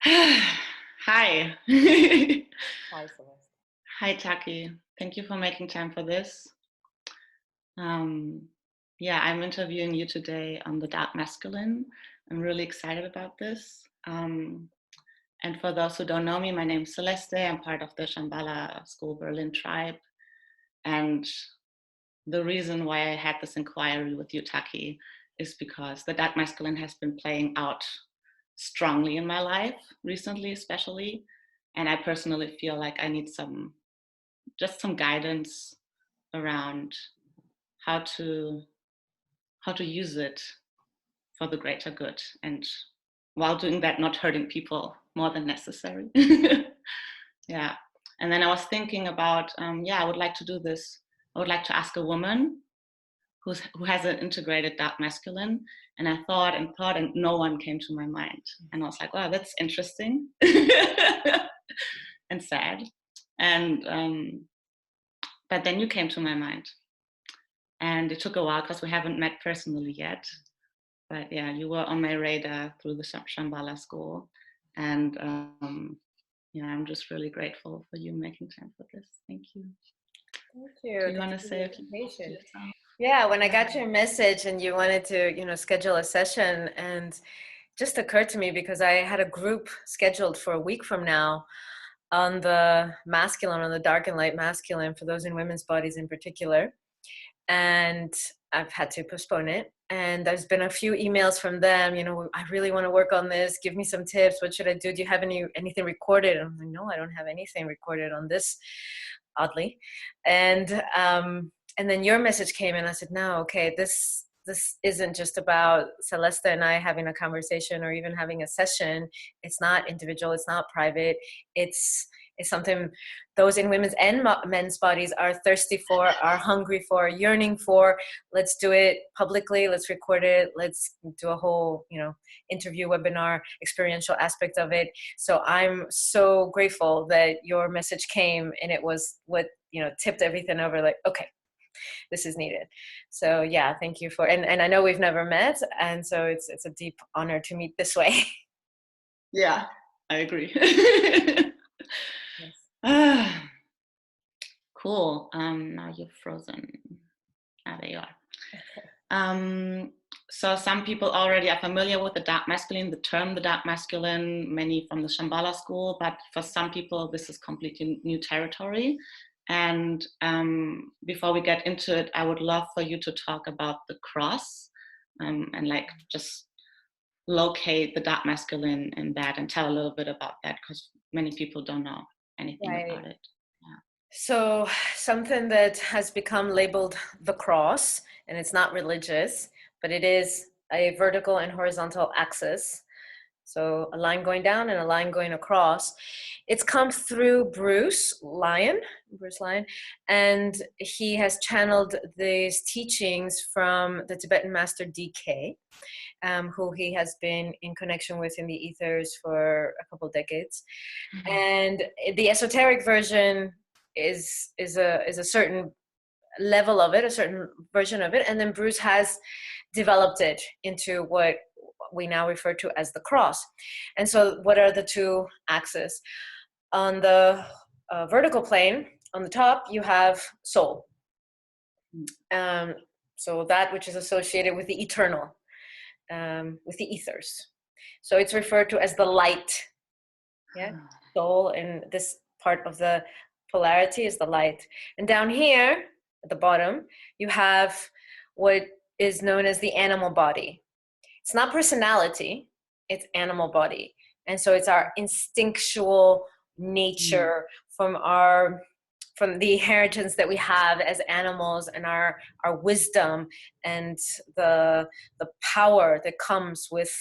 Hi. Hi, Celeste. Hi, Taki. Thank you for making time for this. Um, yeah, I'm interviewing you today on the dark masculine. I'm really excited about this. And for those who don't know me, my name is Celeste. I'm part of the Shambhala School Berlin tribe. And the reason why I had this inquiry with you, Taki, is because the dark masculine has been playing out strongly in my life recently, especially. And I personally feel like I need some guidance around how to how to use it for the greater good, and while doing that not hurting people more than necessary. Yeah. And then I was thinking about I would like to do this. I would like to ask a woman who has an integrated dark masculine. And I thought and thought, and no one came to my mind. And I was like, wow, that's interesting. And sad. And but then you came to my mind. And it took a while because we haven't met personally yet. But yeah, you were on my radar through the Shambhala school. And yeah, I'm just really grateful for you making time for this. Thank you. Thank Do you. you Thank want you to for say the a few words to invitation. yourself? Yeah, when I Yeah. got your message and you wanted to, schedule a session, and just occurred to me because I had a group scheduled for a week from now on the masculine, on the dark and light masculine, for those in women's bodies in particular. And I've had to postpone it. And there's been a few emails from them, I really want to work on this. Give me some tips. What should I do? Do you have anything recorded? And I'm like, no, I don't have anything recorded on this, oddly. And then your message came and I said, no, okay, this isn't just about Celeste and I having a conversation or even having a session. It's not individual, it's not private. It's something those in women's and men's bodies are thirsty for, are hungry for, yearning for. Let's do it publicly. Let's record it. Let's do a whole, interview, webinar, experiential aspect of it. So I'm so grateful that your message came, and it was what, tipped everything over. Like, okay, this is needed. So yeah, thank you and I know we've never met, and so it's a deep honor to meet this way. Yeah, I agree. Yes. Ah, cool. Now you're frozen. Ah, there you are. Um, so some people already are familiar with the dark masculine, the term the dark masculine, many from the Shambhala school, but for some people this is completely new territory. And before we get into it, I would love for you to talk about the cross, and like just locate the dark masculine in that and tell a little bit about that, because many people don't know anything Right. about it. Yeah. So something that has become labeled the cross, and it's not religious, but it is a vertical and horizontal axis. So a line going down and a line going across. It's come through Bruce Lyon, and he has channeled these teachings from the Tibetan master DK, who he has been in connection with in the ethers for a couple decades. Mm-hmm. And the esoteric version is a certain level of it, a certain version of it, and then Bruce has developed it into what we now refer to as the cross. And so what are the two axes? On the vertical plane, on the top, you have soul. So that which is associated with the eternal, with the ethers. So it's referred to as the light. Yeah, soul, and this part of the polarity is the light. And down here at the bottom, you have what is known as the animal body. It's not personality, it's animal body. And so it's our instinctual nature from the inheritance that we have as animals, and our wisdom and the power that comes with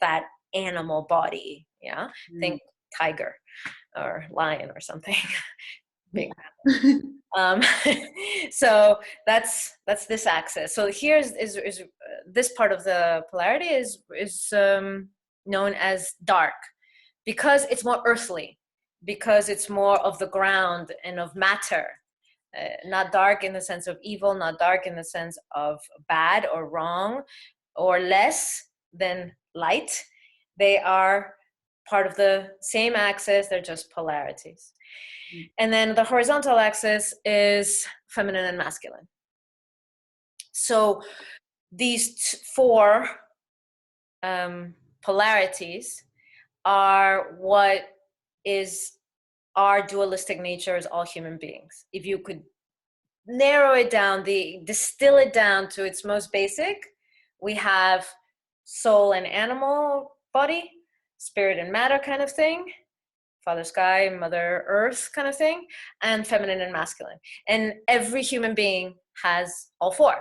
that animal body. Yeah. Think tiger or lion or something. Big. Um, so that's this axis. So here's is this part of the polarity is known as dark, because it's more earthly, because it's more of the ground and of matter. Not dark in the sense of evil, not dark in the sense of bad or wrong or less than light. They are part of the same axis, they're just polarities. And then the horizontal axis is feminine and masculine. So these four polarities are what is our dualistic nature as all human beings. If you could narrow it down, distill it down to its most basic, we have soul and animal body, spirit and matter kind of thing, Father Sky, Mother Earth kind of thing, and feminine and masculine. And every human being has all four.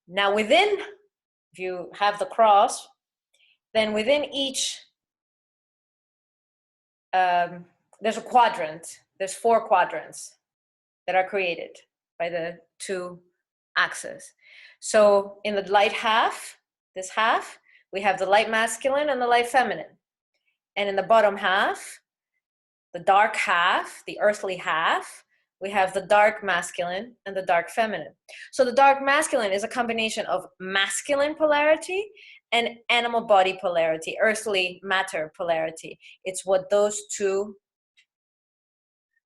Now within, if you have the cross, then within each, there's a quadrant, there's four quadrants that are created by the two axes. So in the light half, this half, we have the light masculine and the light feminine. And in the bottom half, the dark half, the earthly half, we have the dark masculine and the dark feminine. So the dark masculine is a combination of masculine polarity and animal body polarity, earthly matter polarity. It's what those two,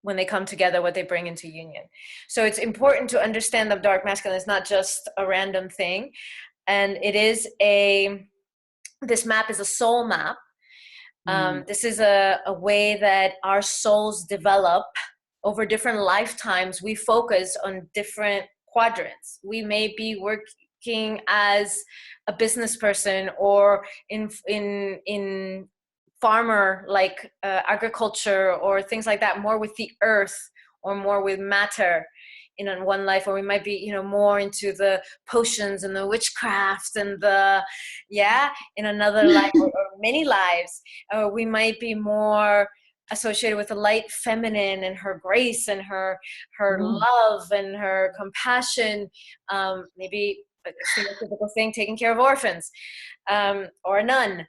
when they come together, what they bring into union. So it's important to understand the dark masculine is not just a random thing. And it is this map is a soul map. This is a way that our souls develop over different lifetimes. We focus on different quadrants. We may be working as a business person or in farmer, like agriculture or things like that, more with the earth or more with matter in one life, or we might be, more into the potions and the witchcraft and in another life or many lives. We might be more associated with the light feminine and her grace and her love and her compassion. Maybe a stereotypical thing, taking care of orphans, or a nun.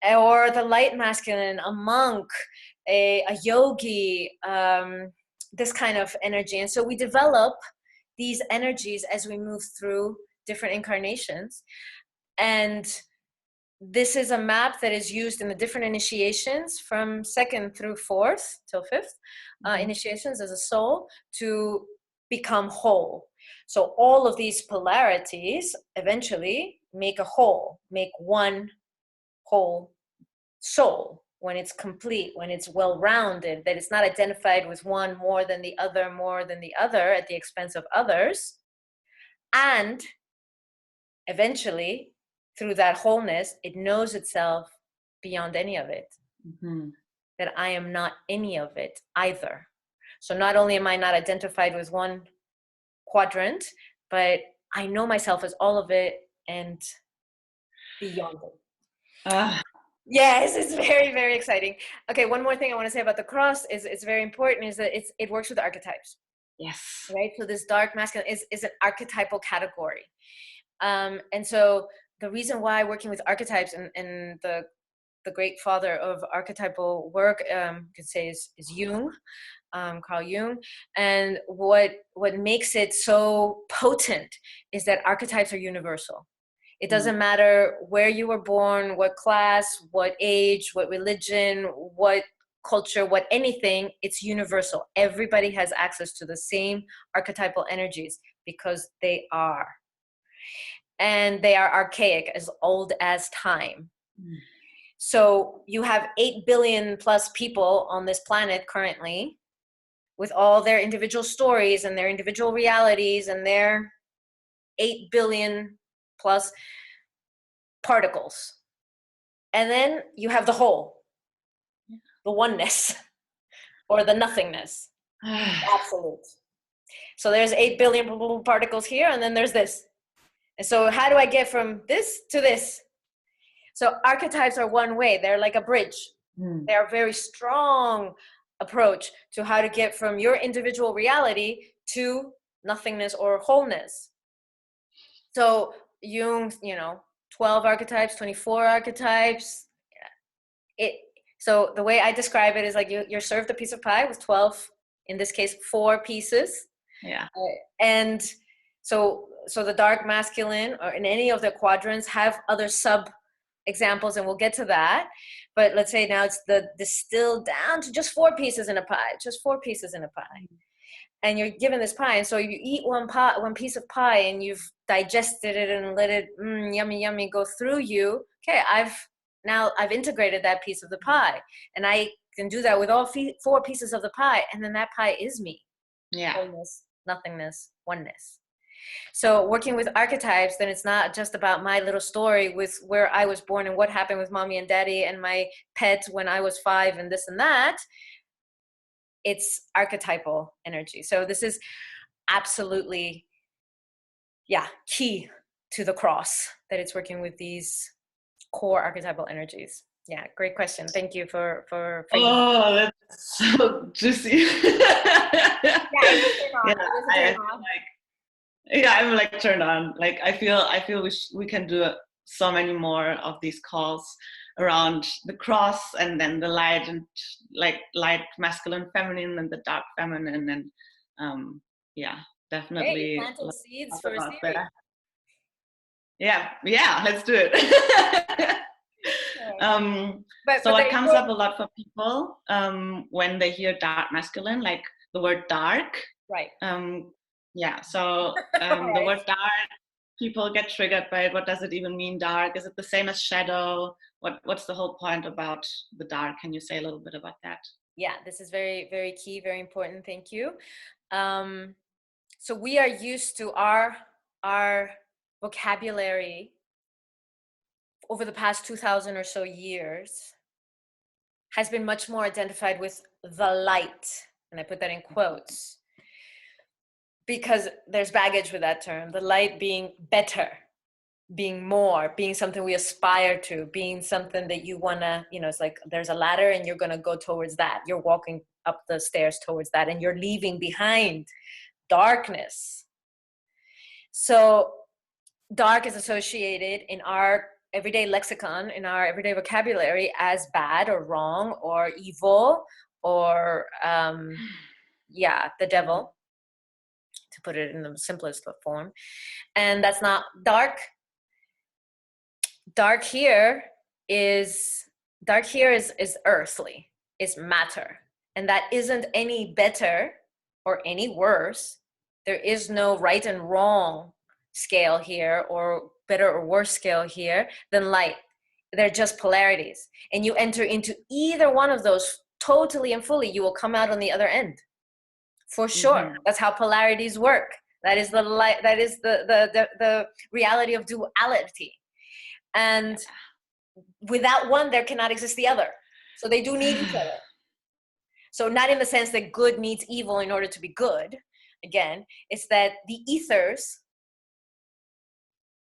Or the light masculine, a monk, a yogi, this kind of energy. And so we develop these energies as we move through different incarnations. And this is a map that is used in the different initiations from 2nd through 4th till 5th, initiations as a soul to become whole. So all of these polarities eventually make a whole, make one whole soul, when it's complete, when it's well-rounded, that it's not identified with one more than the other at the expense of others. And eventually, through that wholeness, it knows itself beyond any of it. That I am not any of it either. So not only am I not identified with one quadrant, but I know myself as all of it and beyond it. Yes, it's very, very exciting. Okay, one more thing I want to say about the cross is it's very important, is that it works with archetypes. Yes. Right? So this dark masculine is an archetypal category. And so the reason why working with archetypes and the great father of archetypal work, you could say is Jung, Carl Jung. And what makes it so potent is that archetypes are universal. It doesn't matter where you were born, what class, what age, what religion, what culture, what anything, it's universal. Everybody has access to the same archetypal energies because they are. And they are archaic, as old as time. So you have 8 billion plus people on this planet currently, with all their individual stories and their individual realities and their 8 billion plus particles. And then you have the whole, the oneness, or the nothingness, absolute. So there's 8 billion particles here, and then there's this. And so how do I get from this to this? So archetypes are one way. They're like a bridge. They're a very strong approach to how to get from your individual reality to nothingness or wholeness. So Jung, 12 archetypes, 24 archetypes. So the way I describe it is like you're served a piece of pie with 12, in this case, 4 pieces. Yeah. And so the dark masculine or in any of the quadrants have other sub examples, and we'll get to that. But let's say now it's the distilled down to just 4 pieces in a pie, just 4 pieces in a pie. And you're given this pie, and so you eat one piece of pie, and you've digested it and let it yummy, yummy go through you. Okay, I've integrated that piece of the pie, and I can do that with all 4 pieces of the pie, and then that pie is me. Yeah. Wholeness, nothingness, oneness. So working with archetypes, then it's not just about my little story with where I was born and what happened with mommy and daddy and my pet when I was 5 and this and that. It's archetypal energy. So this is absolutely, key to the cross, that it's working with these core archetypal energies. Yeah, great question. Thank you for framing. Oh, that's so juicy. Yeah, it is a turn on. Yeah, It is a I turn feel on. like, yeah, I'm like turned on. Like I feel we can do so many more of these calls around the cross, and then the light, and like light masculine feminine and the dark feminine, and yeah, Hey, you definitely planted let's seeds talk for a about series. that. Yeah, let's do it. Sure. um, But so what the comes up a important, lot for people when they hear dark masculine, like the word dark. right. Um, yeah, so the Right. word dark, people get triggered by it. What does it even mean, dark? Is it the same as shadow? What's the whole point about the dark? Can you say a little bit about that? Yeah, this is very, very key, very important. Thank you. Um, so we are used to our vocabulary over the past 2000 or so years has been much more identified with the light, and I put that in quotes because there's baggage with that term. The light being better, being more, being something we aspire to, being something that you want to, it's like there's a ladder and you're going to go towards that. You're walking up the stairs towards that, and you're leaving behind darkness. So dark is associated in our everyday lexicon, in our everyday vocabulary, as bad or wrong or evil or the devil, to put it in the simplest form. And that's not dark. Dark here is earthly, is matter, and that isn't any better or any worse. There is no right and wrong scale here, or better or worse scale here than light. They're just polarities, and you enter into either one of those totally and fully, you will come out on the other end for sure. Mm-hmm. That's how polarities work. That is the light. That is the reality of duality. And without one, there cannot exist the other. So they do need each other. So not in the sense that good needs evil in order to be good. Again, it's that the ethers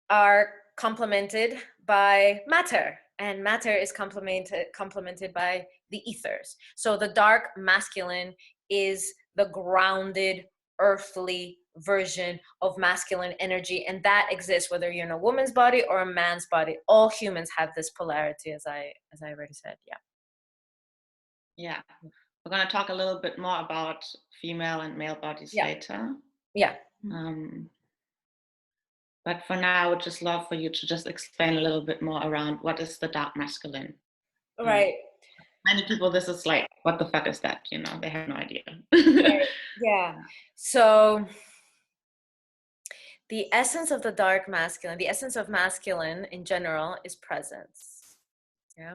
are complemented by matter, and matter is complemented by the ethers. So the dark masculine is the grounded, earthly version of masculine energy, and that exists whether you're in a woman's body or a man's body. All humans have this polarity, as I already said. Yeah, we're going to talk a little bit more about female and male bodies Yeah. later. Yeah. But for now, I would just love for you to just explain a little bit more around what is the dark masculine. Right. Many people, this is like, what the fuck is that? They have no idea. Right. Yeah. So the essence of the dark masculine, the essence of masculine in general, is presence. Yeah.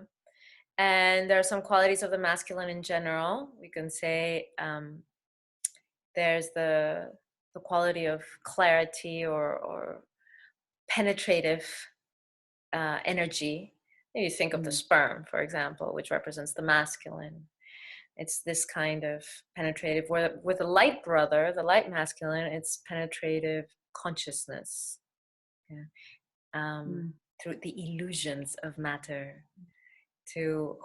And there are some qualities of the masculine in general. We can say there's the quality of clarity or penetrative energy. You think of the sperm, for example, which represents the masculine. It's this kind of penetrative. Where with the light brother, the light masculine, it's penetrative consciousness. Yeah. Through the illusions of matter, to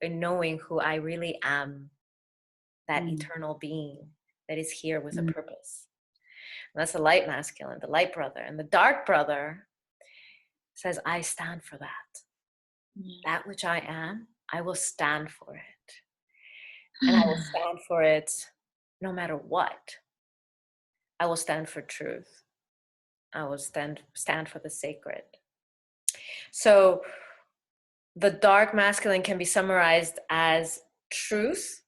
knowing who I really am, that eternal being that is here with a purpose. And that's the light masculine, the light brother. And the dark brother says, I stand for that. That which I am, I will stand for it. And I will stand for it no matter what. I will stand for truth. I will stand for the sacred. So the dark masculine can be summarized as truth,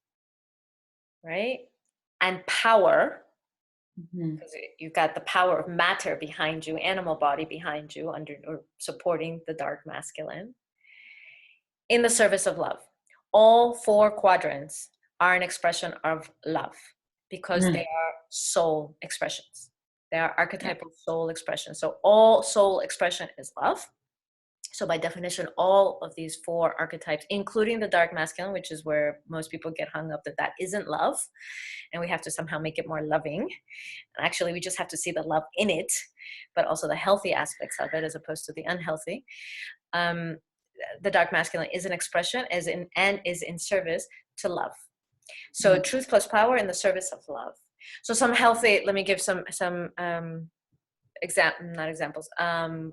right? And power, because you've got the power of matter behind you, animal body behind you, under or supporting the dark masculine, in the service of love. All four quadrants are an expression of love because they are soul expressions. They are archetypal soul expressions. So all soul expression is love. So by definition, all of these four archetypes, including the dark masculine, which is where most people get hung up that that isn't love, and we have to somehow make it more loving. And actually, we just have to see the love in it, but also the healthy aspects of it as opposed to the unhealthy. The dark masculine is an expression and is in service to love. So truth plus power in the service of love. So some healthy, let me give some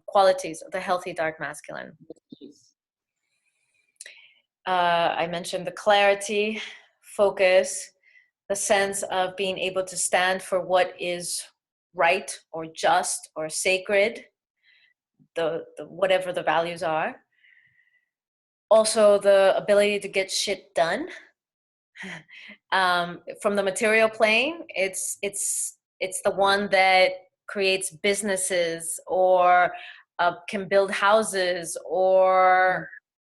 qualities of the healthy dark masculine. I mentioned the clarity, focus, the sense of being able to stand for what is right or just or sacred, the whatever the values are. Also the ability to get shit done. From the material plane, it's the one that creates businesses or can build houses, or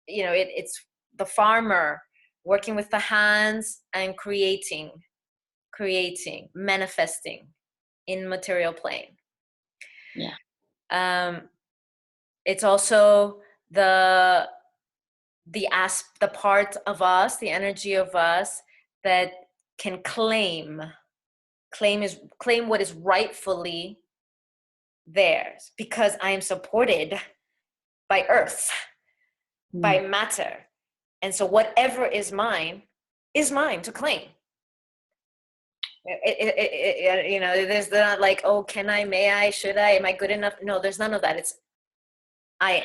it's the farmer working with the hands and creating, manifesting in material plane. It's also the part of us, the energy of us that can claim what is rightfully theirs, because I am supported by earth, by matter. And so whatever is mine to claim. There's not like, oh, can I, may I, should I, am I good enough? No, there's none of that. It's, I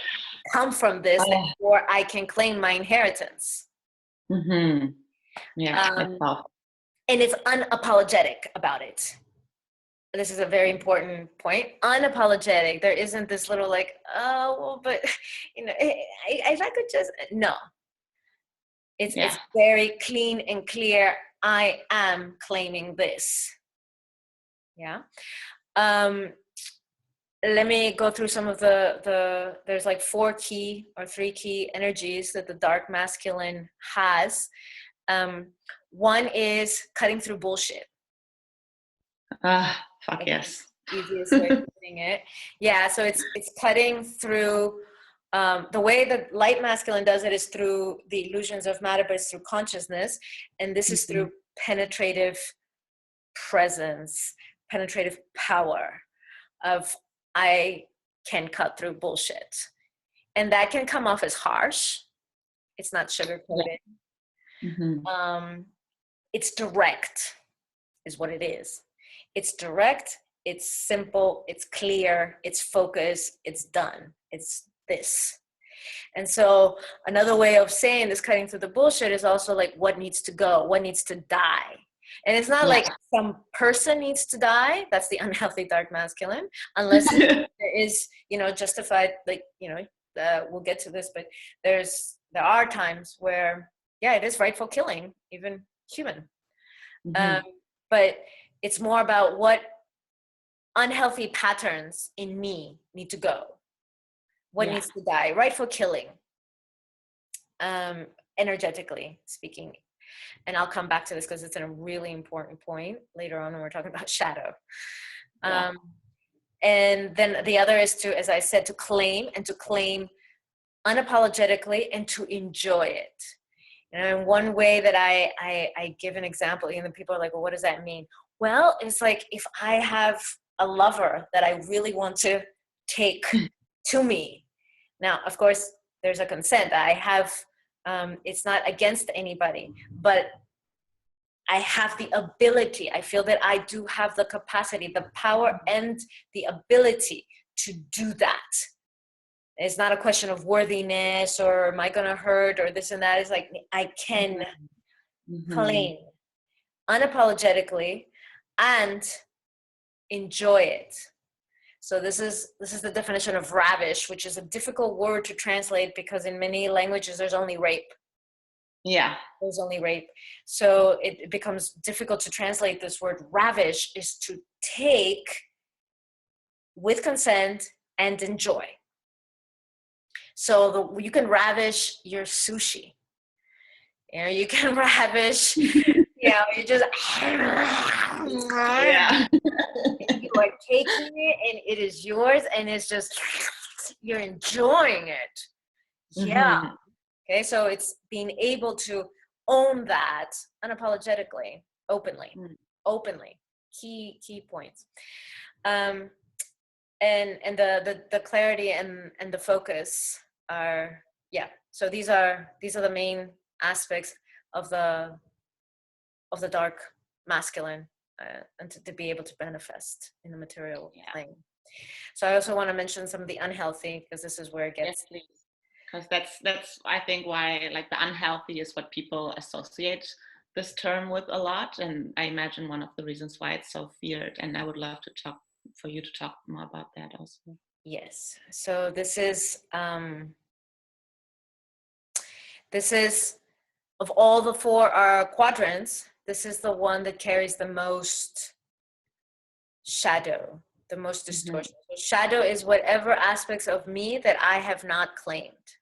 come from this, therefore I can claim my inheritance. And it's unapologetic about it. This is a very important point. Unapologetic. There isn't this little like, oh, well, but if I could just, no. It's very clean and clear. I am claiming this. Yeah. Let me go through some of there's like 4 key or 3 key energies that the dark masculine has. One is cutting through bullshit. Fuck yes. Easiest way of putting it. Yeah, so it's cutting through. The way the light masculine does it is through the illusions of matter, but it's through consciousness. And this is through penetrative presence, penetrative power of, I can cut through bullshit. And that can come off as harsh. It's not sugar-coated. It's direct, is what it is. It's direct, it's simple, it's clear, it's focused, it's done. It's this. And so another way of saying this cutting through the bullshit is also like, what needs to go, what needs to die. And it's not like some person needs to die. That's the unhealthy dark masculine, unless there is, justified, like, we'll get to this, but there are times where, it is rightful killing, even human. But it's more about what unhealthy patterns in me need to go. What needs to die? Rightful killing, energetically speaking. And I'll come back to this because it's a really important point later on when we're talking about shadow. And then the other is to, as I said, to claim unapologetically and to enjoy it. And one way that I give an example, people are like, well, what does that mean? Well, it's like if I have a lover that I really want to take to me. Now, of course, there's a consent. I have, it's not against anybody, but I have the ability. I feel that I do have the capacity, the power, and the ability to do that. It's not a question of worthiness or am I going to hurt or this and that. It's like I can claim unapologetically and enjoy it. So this is the definition of ravish, which is a difficult word to translate because in many languages there's only rape. Yeah. There's only rape. So it becomes difficult to translate this word. Ravish is to take with consent and enjoy. So you can ravish your sushi. You know, you can ravish, you just Yeah. you are taking it and it is yours and it's just you're enjoying it. Yeah. Mm-hmm. Okay, so it's being able to own that unapologetically, openly. Key points. And the clarity and the focus are, so these are the main aspects of the dark masculine, and to be able to manifest in the material plane. So I also want to mention some of the unhealthy, because this is where it gets, because that's I think why, like, the unhealthy is what people associate this term with a lot, and I imagine one of the reasons why it's so feared, and I would love to talk for you to talk more about that also. Yes. So this is of all the four quadrants, this is the one that carries the most shadow, the most distortion. Mm-hmm. So shadow is whatever aspects of me that I have not claimed,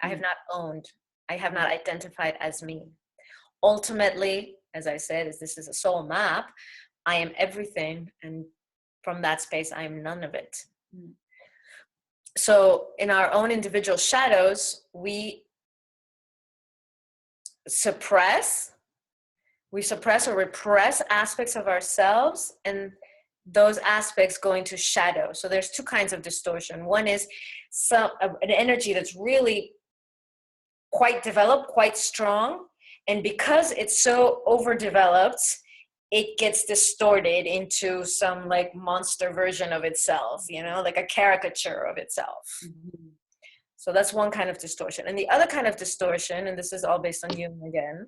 I have not owned, I have not identified as me. Ultimately, as I said, as this is a soul map, I am everything, and from that space, I am none of it. So in our own individual shadows, we suppress or repress aspects of ourselves, and those aspects go into shadow. So there's two kinds of distortion. One is an energy that's really quite developed, quite strong, and because it's so overdeveloped, it gets distorted into some like monster version of itself, like a caricature of itself. Mm-hmm. So that's one kind of distortion. And the other kind of distortion, and this is all based on Jung again,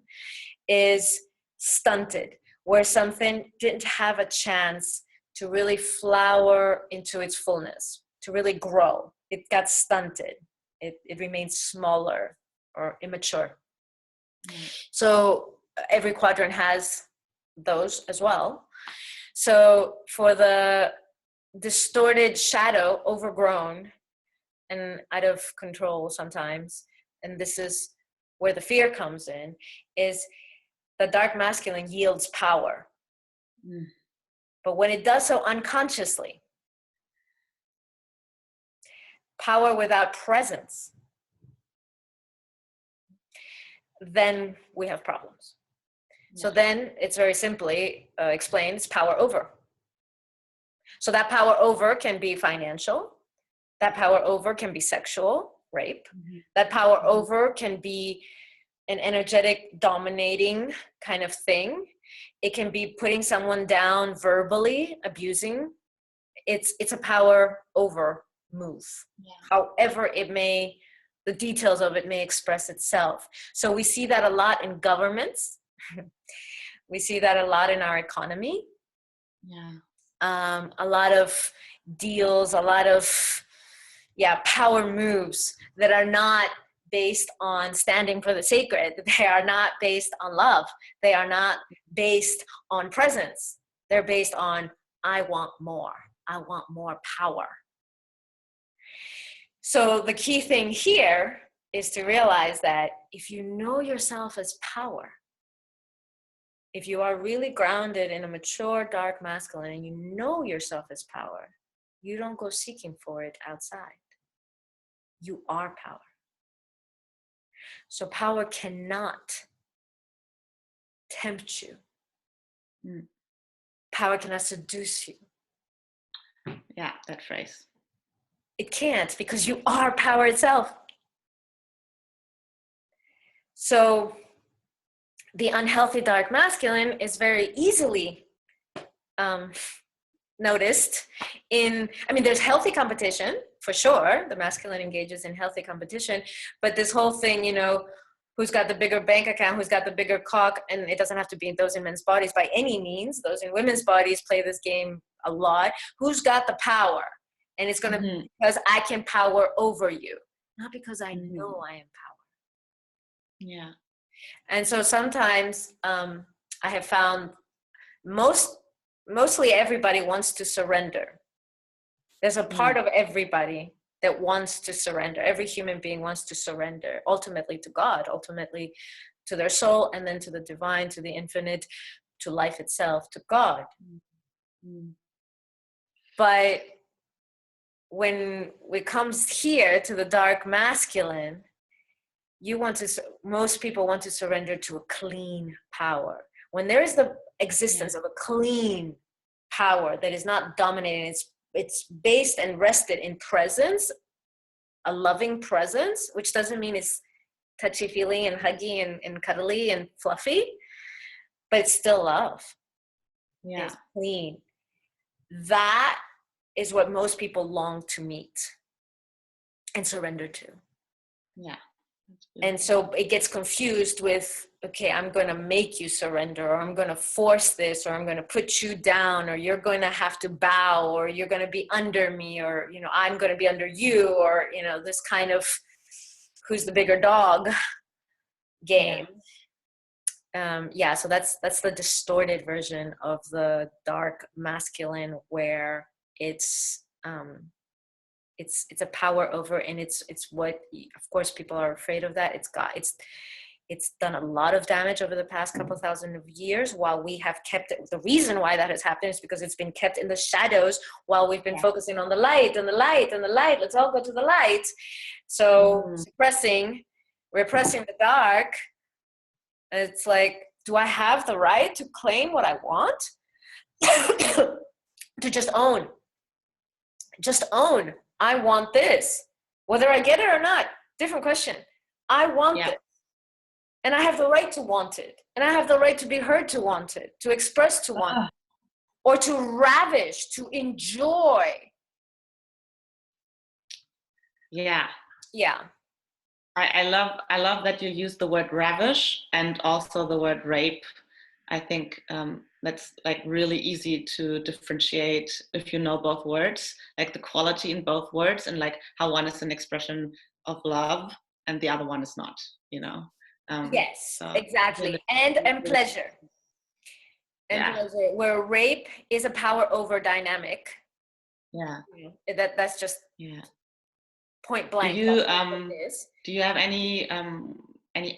is stunted, where something didn't have a chance to really flower into its fullness, to really grow. It got stunted. It remains smaller or immature. So every quadrant has those as well. So for the distorted shadow, overgrown and out of control sometimes, and this is where the fear comes in, is the dark masculine yields power. But when it does so unconsciously, power without presence, then we have problems. So then it's very simply explained, it's power over. So that power over can be financial. That power over can be sexual, rape. That power over can be an energetic dominating kind of thing. It can be putting someone down verbally, abusing. It's a power over move. However the details of it may express itself. So we see that a lot in governments. We see that a lot in our economy. A lot of deals, a lot of power moves that are not based on standing for the sacred. They are not based on love. They are not based on presence. They're based on, I want more. I want more power. So the key thing here is to realize that if you know yourself as power, if you are really grounded in a mature dark masculine and you know yourself as power, you don't go seeking for it outside. You are power. So power cannot tempt you. Power cannot seduce you. Yeah, that phrase. It can't, because you are power itself. So the unhealthy dark masculine is very easily noticed there's healthy competition, for sure. The masculine engages in healthy competition, but this whole thing, who's got the bigger bank account, who's got the bigger cock, and it doesn't have to be those in men's bodies by any means. Those in women's bodies play this game a lot, who's got the power? And it's going to be because I can power over you, not because I know I am power. Yeah. And so sometimes I have found mostly everybody wants to surrender. There's a part of everybody that wants to surrender. Every human being wants to surrender, ultimately to God, ultimately to their soul, and then to the divine, to the infinite, to life itself, to God. But when it comes here to the dark masculine, most people want to surrender to a clean power. When there is the existence of a clean power that is not dominating, it's based and rested in presence, a loving presence, which doesn't mean it's touchy-feely and huggy and cuddly and fluffy, but it's still love. Yeah. It's clean. That is what most people long to meet and surrender to. Yeah. And so it gets confused with, okay, I'm going to make you surrender, or I'm going to force this, or I'm going to put you down, or you're going to have to bow, or you're going to be under me, or, you know, I'm going to be under you, or, you know, this kind of who's the bigger dog game. So that's the distorted version of the dark masculine, where it's a power over, and it's what, of course, people are afraid of that. It's done a lot of damage over the past couple thousand of years, while we have kept it. The reason why that has happened is because it's been kept in the shadows while we've been focusing on the light and the light and the light. Let's all go to the light. So repressing the dark. It's like, do I have the right to claim what I want? To just own. I want this. Whether I get it or not, different question. I want this. And I have the right to want it. And I have the right to be heard to want it, to express to want it, or to ravish, to enjoy. Yeah. Yeah. I love that you use the word ravish and also the word rape. I think that's like really easy to differentiate if you know both words, like the quality in both words, and like how one is an expression of love and the other one is not, you know. Yes, so exactly. really, And pleasure. And pleasure, where rape is a power over dynamic. Yeah. That's just point blank. Do you have any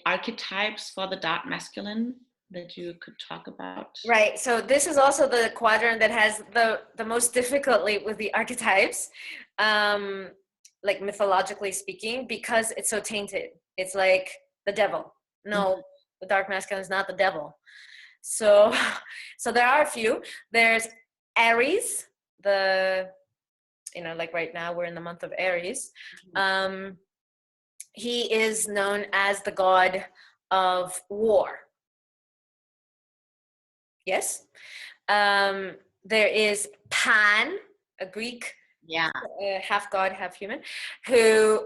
archetypes for the dark masculine that you could talk about? Right. So this is also the quadrant that has the most difficulty with the archetypes, like mythologically speaking, because it's so tainted. It's like the devil. No, the dark masculine is not the devil. So there are a few. There's Aries, like right now we're in the month of Aries. He is known as the god of war. Yes. There is Pan, a Greek, half god, half human, who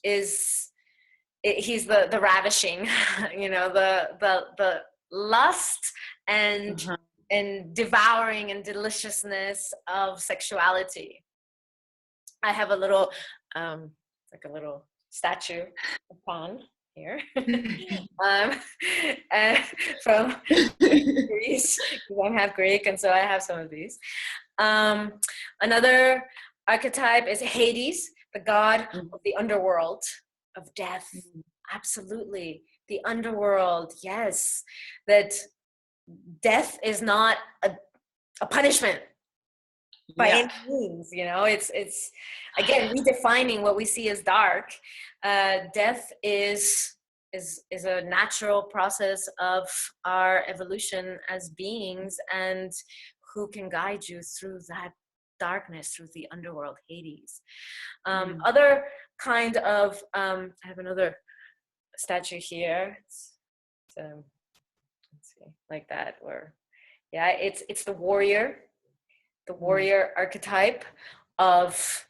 he's the ravishing, the lust and devouring and deliciousness of sexuality. I have a little like a little statue of Pan here from Greece, because I'm half Greek, and so I have some of these. Another archetype is Hades, the god of the underworld, of death. Absolutely. The underworld, yes. That death is not a punishment by any means, it's again redefining what we see as dark. Death is a natural process of our evolution as beings, and who can guide you through that darkness, through the underworld, Hades. Other kind of I have another statue here. Let's see, like that, where it's the warrior archetype of,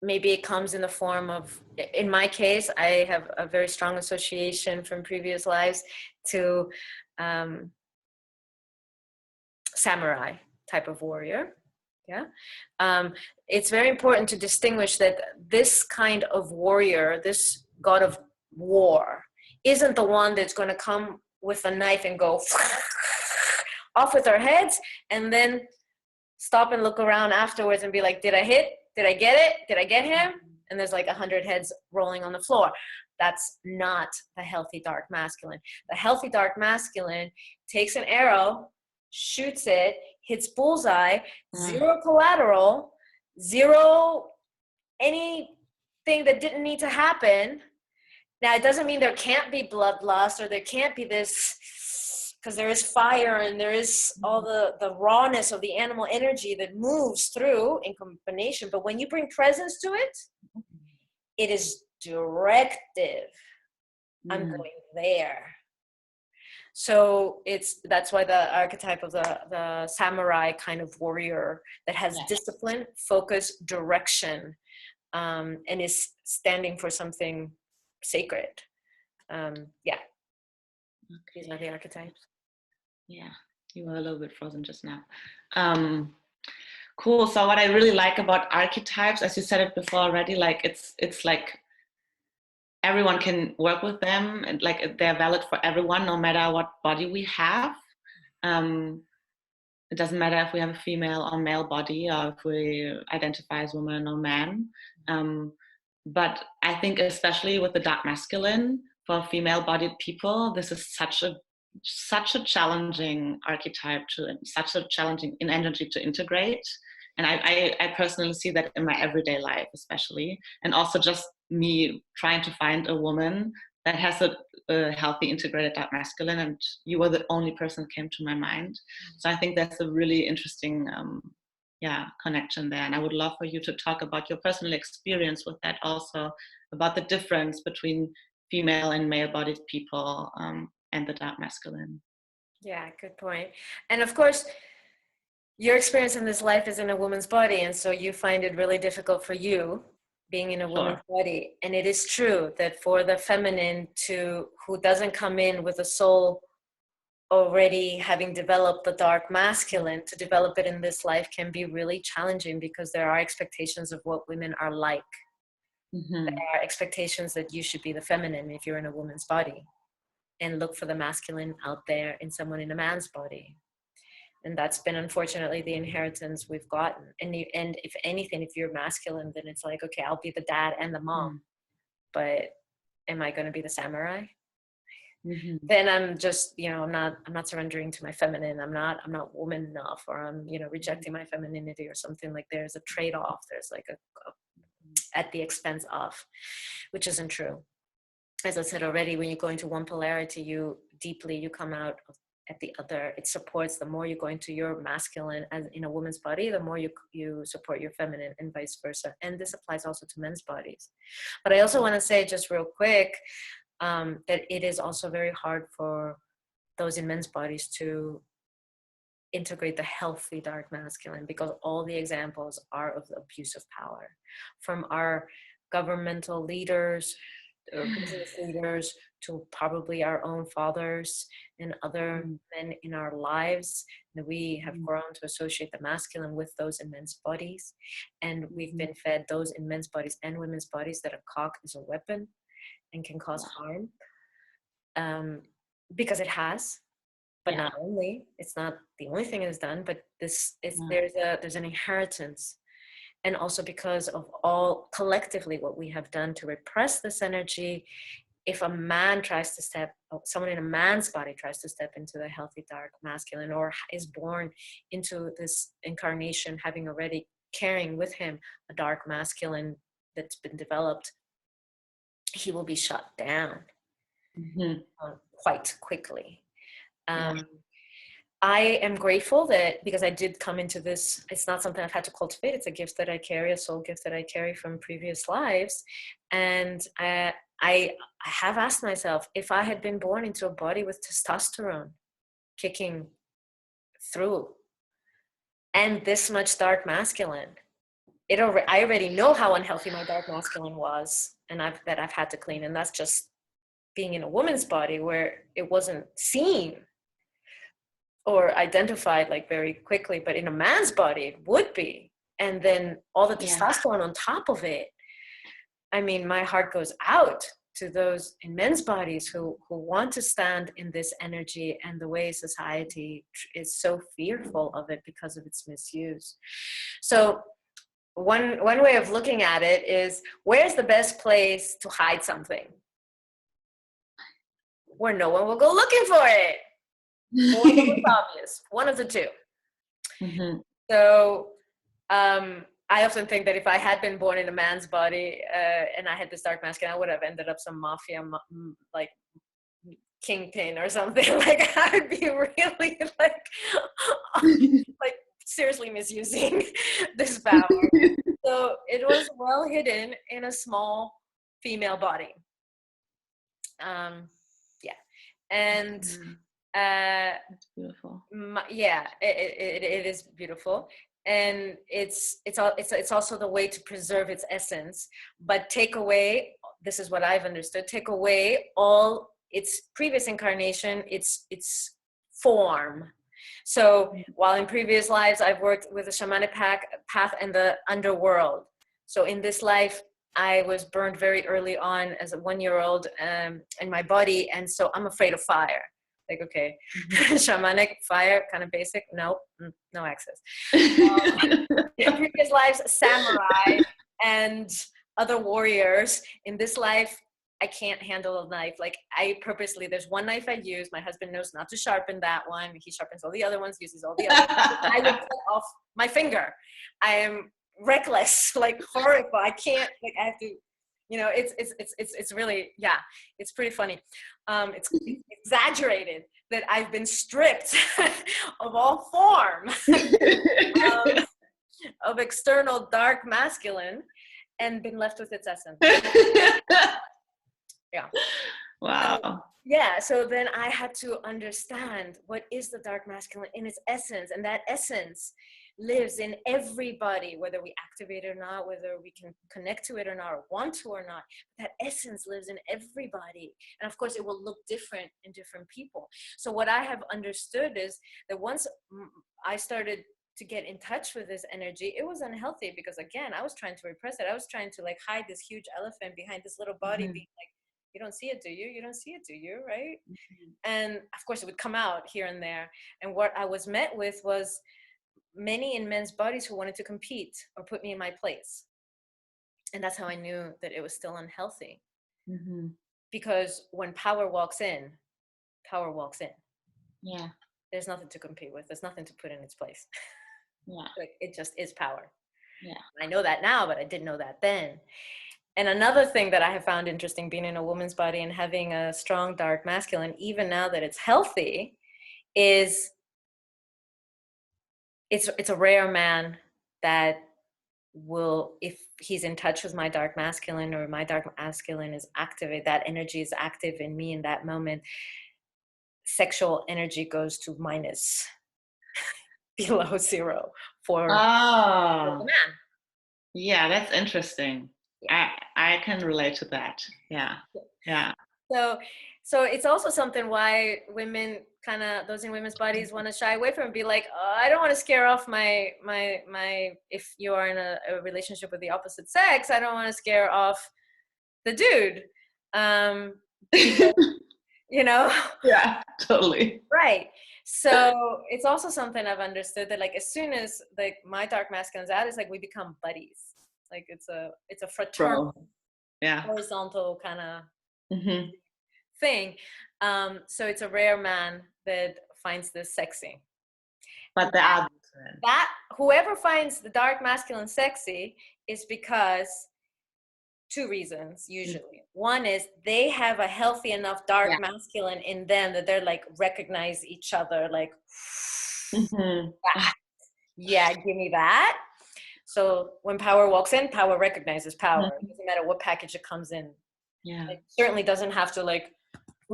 maybe it comes in the form of, in my case, I have a very strong association from previous lives to samurai. type of warrior. Yeah. It's very important to distinguish that this kind of warrior, this god of war, isn't the one that's going to come with a knife and go off with our heads and then stop and look around afterwards and be like, did I hit? Did I get it? Did I get him? And there's like 100 heads rolling on the floor. That's not the healthy dark masculine. The healthy dark masculine takes an arrow, shoots it, hits bullseye, zero collateral, zero anything that didn't need to happen. Now, it doesn't mean there can't be bloodlust or there can't be this, because there is fire and there is all the rawness of the animal energy that moves through in combination. But when you bring presence to it, it is directive. I'm going there. So that's why the archetype of the samurai kind of warrior that has discipline, focus, direction, and is standing for something sacred. These are the archetypes. Yeah, you were a little bit frozen just now. Cool. So what I really like about archetypes, as you said it before already, like it's like everyone can work with them, and like they're valid for everyone, no matter what body we have. It doesn't matter if we have a female or male body, or if we identify as woman or man. But I think especially with the dark masculine, for female-bodied people, this is such a challenging archetype, such a challenging in energy to integrate. And I personally see that in my everyday life, especially, and also just me trying to find a woman that has a healthy integrated dark masculine, and you were the only person that came to my mind. So I think that's a really interesting connection there, and I would love for you to talk about your personal experience with that, also about the difference between female and male-bodied people and the dark masculine. Yeah, good point. And of course, your experience in this life is in a woman's body, and so you find it really difficult for you being in a woman's body. And it is true that for the feminine who doesn't come in with a soul already having developed the dark masculine, to develop it in this life can be really challenging, because there are expectations of what women are like. There are expectations that you should be the feminine if you're in a woman's body, and look for the masculine out there in someone in a man's body. And that's been, unfortunately, the inheritance we've gotten. And if anything, if you're masculine, then it's like, okay, I'll be the dad and the mom, but am I going to be the samurai? Then I'm just, I'm not surrendering to my feminine. I'm not woman enough, or I'm, rejecting my femininity or something. Like there's a trade-off. There's like a at the expense of, which isn't true. As I said already, when you go into one polarity, you come out at the other. It supports, the more you go into your masculine as in a woman's body, the more you support your feminine, and vice versa. And this applies also to men's bodies. But I also want to say, just real quick, that it is also very hard for those in men's bodies to integrate the healthy dark masculine, because all the examples are of the abuse of power, from our governmental leaders or business leaders to probably our own fathers and other men in our lives, that we have grown to associate the masculine with those in men's bodies. And we've been fed those in men's bodies and women's bodies that a cock is a weapon and can cause harm, because it has. But not only, it's not the only thing it has done, but there's an inheritance. And also because of all collectively what we have done to repress this energy. If a man someone in a man's body tries to step into the healthy dark masculine, or is born into this incarnation having already carrying with him a dark masculine that's been developed, he will be shut down quite quickly. I am grateful that, because I did come into this, it's not something I've had to cultivate, it's a gift that I carry, a soul gift that I carry from previous lives. And I have asked myself, if I had been born into a body with testosterone kicking through and this much dark masculine, I already know how unhealthy my dark masculine was, and that I've had to clean. And that's just being in a woman's body where it wasn't seen or identified like very quickly, but in a man's body it would be. And then all the Yeah. testosterone on top of it. I mean, my heart goes out to those in men's bodies who want to stand in this energy, and the way society is so fearful of it because of its misuse. So one way of looking at it is, where's the best place to hide something? Where no one will go looking for it. Or the most obvious, one of the two. Mm-hmm. So I often think that if I had been born in a man's body and I had this dark masculine, I would have ended up some mafia like kingpin or something. Like I would be really like seriously misusing this power. So it was well hidden in a small female body. Yeah, and That's beautiful. yeah, it is beautiful. And it's also the way to preserve its essence, but take away, this is what I've understood, take away all its previous incarnation, its form. So while in previous lives I've worked with the shamanic path and the underworld, so in this life I was burned very early on as a 1-year-old in my body, and so I'm afraid of fire. Like, okay, shamanic, fire, kind of basic. Nope, no access. In previous lives, samurai and other warriors. In this life, I can't handle a knife. Like I purposely, there's one knife I use. My husband knows not to sharpen that one. He sharpens all the other ones, uses all the other ones. I will cut off my finger. I am reckless, like horrible. I can't, like I have to, it's really, yeah, it's pretty funny. It's exaggerated that I've been stripped of all form of external dark masculine and been left with its essence. Yeah. Wow. Yeah, so then I had to understand what is the dark masculine in its essence, and that essence lives in everybody, whether we activate it or not, whether we can connect to it or not, or want to or not. That essence lives in everybody, and of course it will look different in different people. So what I have understood is that once I started to get in touch with this energy, it was unhealthy, because again, I was trying to repress it. I was trying to like hide this huge elephant behind this little body, being like, you don't see it, do you? You don't see it, do you? Right? And of course it would come out here and there. And what I was met with was many in men's bodies who wanted to compete or put me in my place. And that's how I knew that it was still unhealthy. Because when power walks in, power walks in. Yeah. There's nothing to compete with. There's nothing to put in its place. Yeah. Like, it just is power. Yeah. I know that now, but I didn't know that then. And another thing that I have found interesting being in a woman's body and having a strong dark masculine, even now that it's healthy, is it's a rare man that will, if he's in touch with my dark masculine, or my dark masculine is active, that energy is active in me in that moment, sexual energy goes to minus below zero for the man. Yeah, that's interesting. Yeah. I can relate to that. Yeah. Yeah. So it's also something why women, kind of those in women's bodies, want to shy away from it, be like, oh, I don't want to scare off my if you are in a relationship with the opposite sex, I don't want to scare off the dude, because, Yeah, totally. right. So it's also something I've understood, that like as soon as like my dark masculine's out, it's like we become buddies. Like it's a fraternal, horizontal kind of thing. So it's a rare man that finds this sexy. But that whoever finds the dark masculine sexy is because two reasons usually. One is they have a healthy enough dark masculine in them that they're like recognize each other, like yeah, give me that. So when power walks in, power recognizes power. It doesn't matter what package it comes in. Yeah. It certainly doesn't have to like,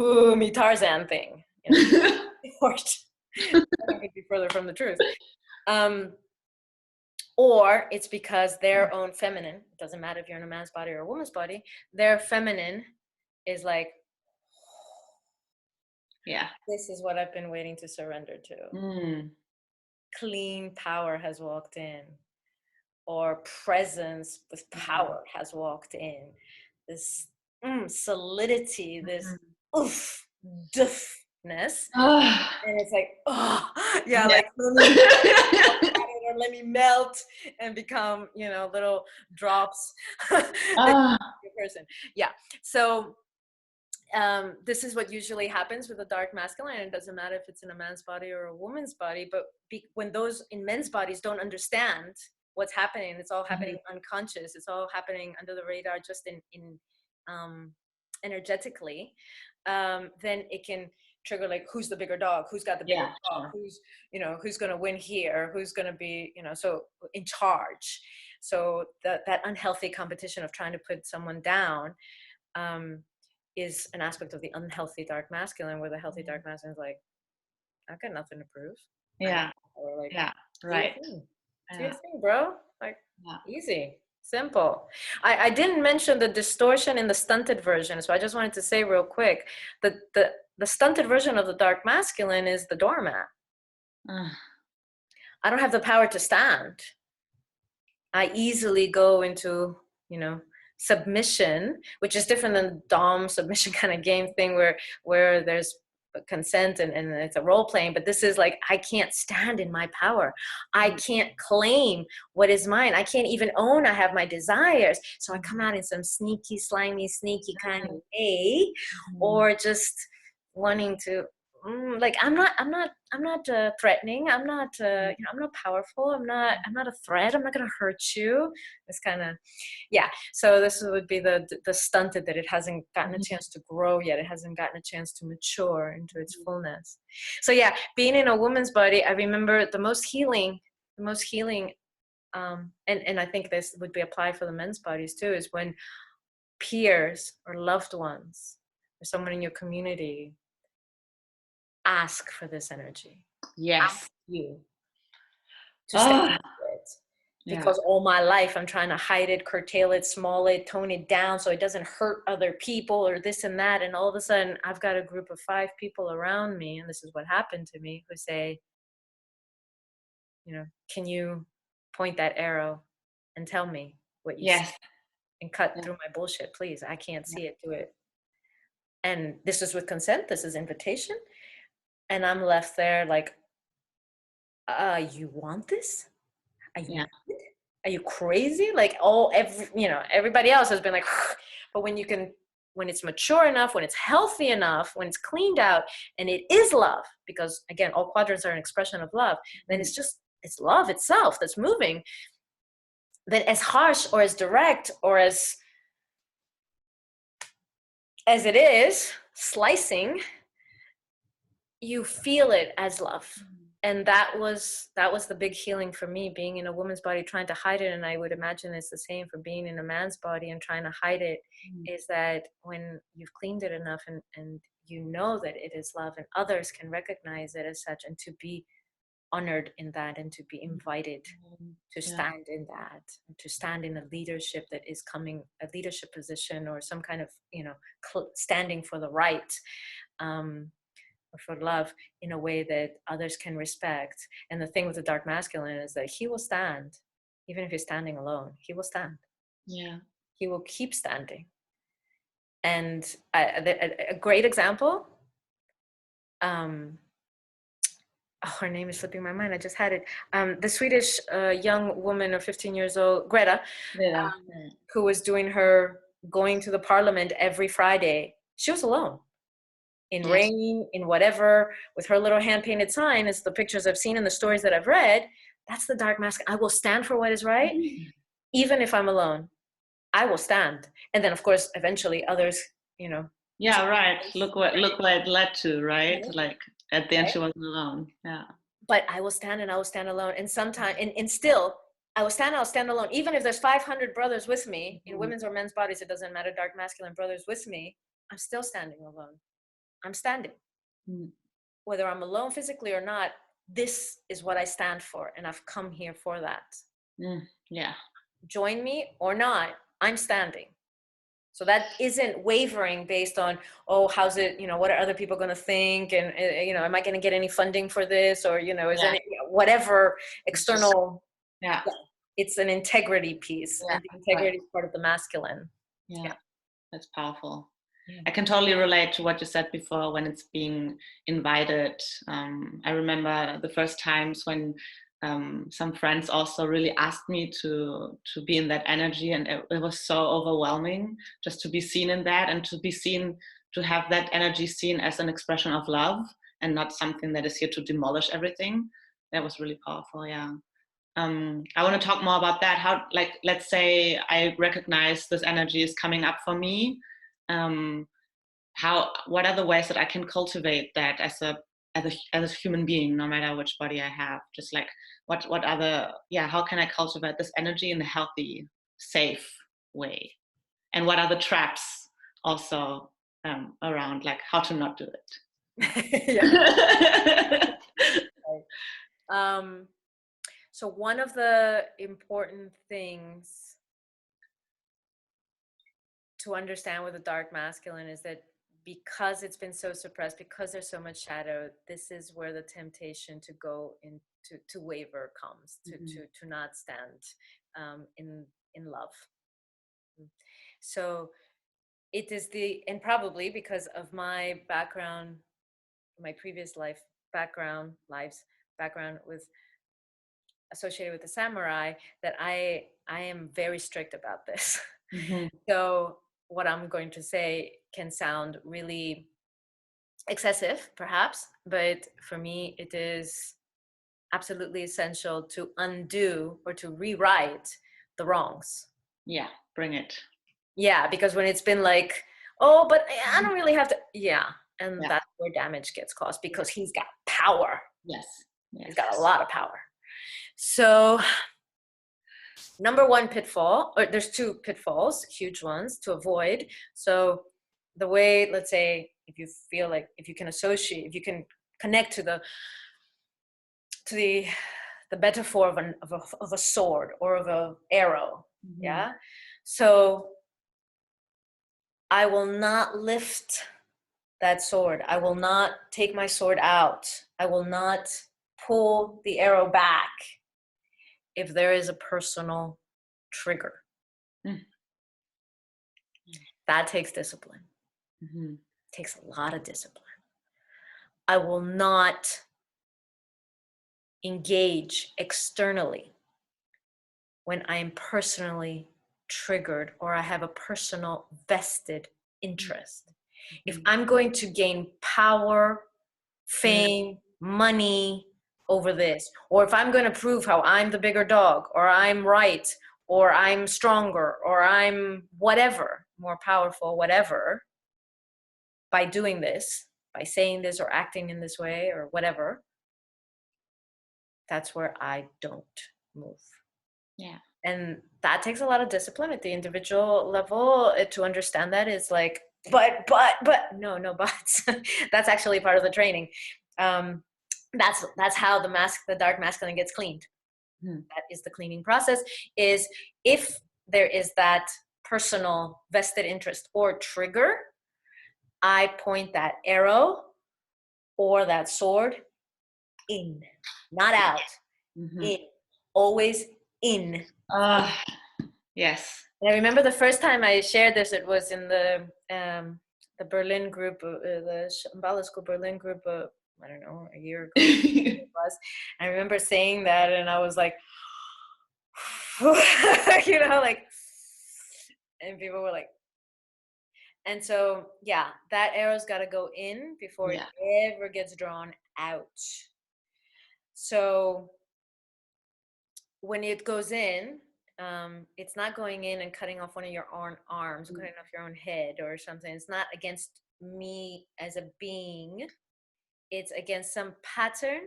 ooh, me Tarzan thing. That could be further from the truth. Or it's because their own feminine, it doesn't matter if you're in a man's body or a woman's body, their feminine is like, Yeah. This is what I've been waiting to surrender to. Mm. Clean power has walked in, or presence with Mm. power has walked in. This solidity, this Mhm. oof, doofness. Ah, And it's like, oh, yeah, yeah. like let me melt or let me melt and become, little drops that Ah, person. Yeah. So this is what usually happens with the dark masculine. And it doesn't matter if it's in a man's body or a woman's body, but when those in men's bodies don't understand what's happening, it's all happening mhm. unconscious. It's all happening under the radar, just in um, energetically. Then it can trigger like, who's the bigger dog? Who's got the bigger Yeah, dog? sure. Who's going to win here? Who's going to be, so in charge? So that unhealthy competition of trying to put someone down. Is an aspect of the unhealthy dark masculine, where the healthy dark masculine is like, I've got nothing to prove. I got Yeah, or like, yeah, do your right. thing. Do your Yeah, thing, bro. Like, yeah. easy, simple. I didn't mention the distortion in the stunted version, so I just wanted to say real quick that the stunted version of the dark masculine is the doormat. Ah, I don't have the power to stand. I easily go into, submission, which is different than dom submission kind of game thing where there's consent and it's a role playing. But this is like, I can't stand in my power. I mm, can't claim what is mine. I can't even own I have my desires. So I come mhm, out in some sneaky, slimy, sneaky kind of way, mhm, or just wanting to like I'm not threatening. I'm not mhm, I'm not powerful. I'm not a threat. I'm not going to hurt you. It's kind of, yeah. So this would be the stunted, that it hasn't gotten a mhm, chance to grow yet. It hasn't gotten a chance to mature into its fullness. So yeah, being in a woman's body, I remember the most healing and I think this would be applied for the men's bodies too, is when peers or loved ones or someone in your community ask for this energy, ask yes. you to step Oh, into it. yeah. Because all my life I'm trying to hide it, curtail it, small it, tone it down so it doesn't hurt other people or this and that. And all of a sudden I've got a group of 5 people around me, and this is what happened to me, who say, can you point that arrow and tell me what you see Yes. and cut Yeah. through my bullshit, please. I can't Yeah. see it, do it. And this is with consent, this is invitation. And I'm left there like, you want this? Are Yeah. you are you crazy? Like everybody else has been like, but when it's mature enough, when it's healthy enough, when it's cleaned out, and it is love, because again, all quadrants are an expression of love, then Mhm. it's love itself that's moving. Then as harsh or as direct or as it is, slicing, you feel it as love. And that was the big healing for me, being in a woman's body trying to hide it. And I would imagine it's the same for being in a man's body and trying to hide it, Mhm. is that when you've cleaned it enough and you know that it is love, and others can recognize it as such, and to be honored in that, and to be invited Mhm. to Yeah. stand in that, to stand in a leadership that is coming, a leadership position, or some kind of standing for the right, um, or for love, in a way that others can respect. And the thing with the dark masculine is that he will stand, even if he's standing alone. He will stand. Yeah. He will keep standing. And a great example. Um, oh, her name is slipping my mind. I just had it. The Swedish young woman of 15 years old, Greta, Yeah. who was doing her going to the parliament every Friday. She was alone, in Yes. rain, in whatever, with her little hand painted sign. It's the pictures I've seen and the stories that I've read. That's the dark mask. I will stand for what is right, Mhm. even if I'm alone. I will stand. And then, of course, eventually others, Yeah, right. Look what it led to, right? right? Like at the end she wasn't alone. Yeah. But I will stand, and I will stand alone. And sometimes, and still, I'll stand alone. Even if there's 500 brothers with me, in Mhm. women's or men's bodies, it doesn't matter, dark masculine brothers with me, I'm still standing alone. I'm standing. Mhm. Whether I'm alone physically or not, this is what I stand for, and I've come here for that. Mm. Yeah. Join me or not, I'm standing. So that isn't wavering based on, oh, how's it, what are other people going to think? And, am I going to get any funding for this? Or, is Yeah. any, whatever It's just, external, yeah. it's an integrity piece. Yeah. And the integrity is part of the masculine. Yeah. That's powerful. Yeah. I can totally relate to what you said before when it's being invited. I remember the first times when some friends also really asked me to be in that energy, and it was so overwhelming just to be seen in that, and to be seen, to have that energy seen as an expression of love and not something that is here to demolish everything. That was really powerful. Yeah. I want to talk more about that. How, like, let's say I recognize this energy is coming up for me. Um, what are the ways that I can cultivate that as a human being, no matter which body I have? Just like what are the, yeah, how can I cultivate this energy in a healthy, safe way? And what are the traps also around, like how to not do it? So one of the important things to understand with the dark masculine is that because it's been so suppressed, because there's so much shadow, this is where the temptation to go into to waver comes, to not stand in love. So it is and probably because of my background, my previous lives background with associated with the samurai, that I am very strict about this. Mm-hmm. So what I'm going to say can sound really excessive, perhaps, but for me, it is absolutely essential to undo or to rewrite the wrongs. Yeah, bring it. Yeah, because when it's been like, oh, but I don't really have to, and Yeah. that's where damage gets caused, because he's got power. Yes. He's got a lot of power. So number one pitfall, or there's two pitfalls, huge ones to avoid. So the way, let's say, if you feel like, if you can associate, if you can connect to the metaphor of a sword or of a arrow. Yeah. So I will not lift that sword. I will not take my sword out. I will not pull the arrow back if there is a personal trigger. That takes discipline. Takes a lot of discipline. I will not engage externally when I am personally triggered or I have a personal vested interest. If I'm going to gain power, fame, money over this, or if I'm going to prove how I'm the bigger dog, or I'm right, or I'm stronger, or I'm whatever, more powerful, whatever, by doing this, by saying this or acting in this way or whatever, that's where I don't move. Yeah. And that takes a lot of discipline at the individual level to understand that. Is like, but no buts. That's actually part of the training. That's how the dark masculine gets cleaned. That is the cleaning process. Is if there is that personal vested interest or trigger, I point that arrow or that sword in, not out. In, always in. Yes. And I remember the first time I shared this, it was in the Berlin group, the Shambhala School Berlin group, I don't know, a year ago it was. I remember saying that, and I was like, like, and people were like, and so, yeah, that arrow's got to go in before it ever gets drawn out. So when it goes in, it's not going in and cutting off one of your own arms, cutting off your own head or something. It's not against me as a being. It's against some pattern,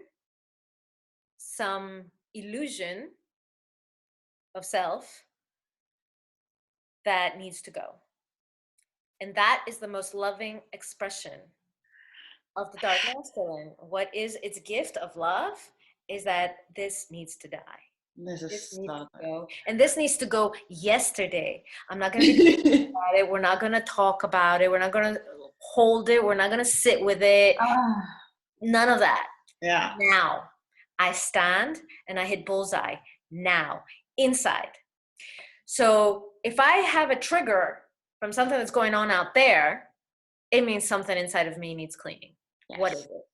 some illusion of self that needs to go. And that is the most loving expression of the dark masculine. What is its gift of love is that this needs to die. This This is needs to so go. And this needs to go yesterday. I'm not going to be thinking good. about it. We're not going to talk about it. We're not going to hold it. We're not going to sit with it. Ah, None of that. yeah. Now I stand and I hit bullseye now inside. So if I have a trigger from something that's going on out there, it means something inside of me needs cleaning. What is Yes. it?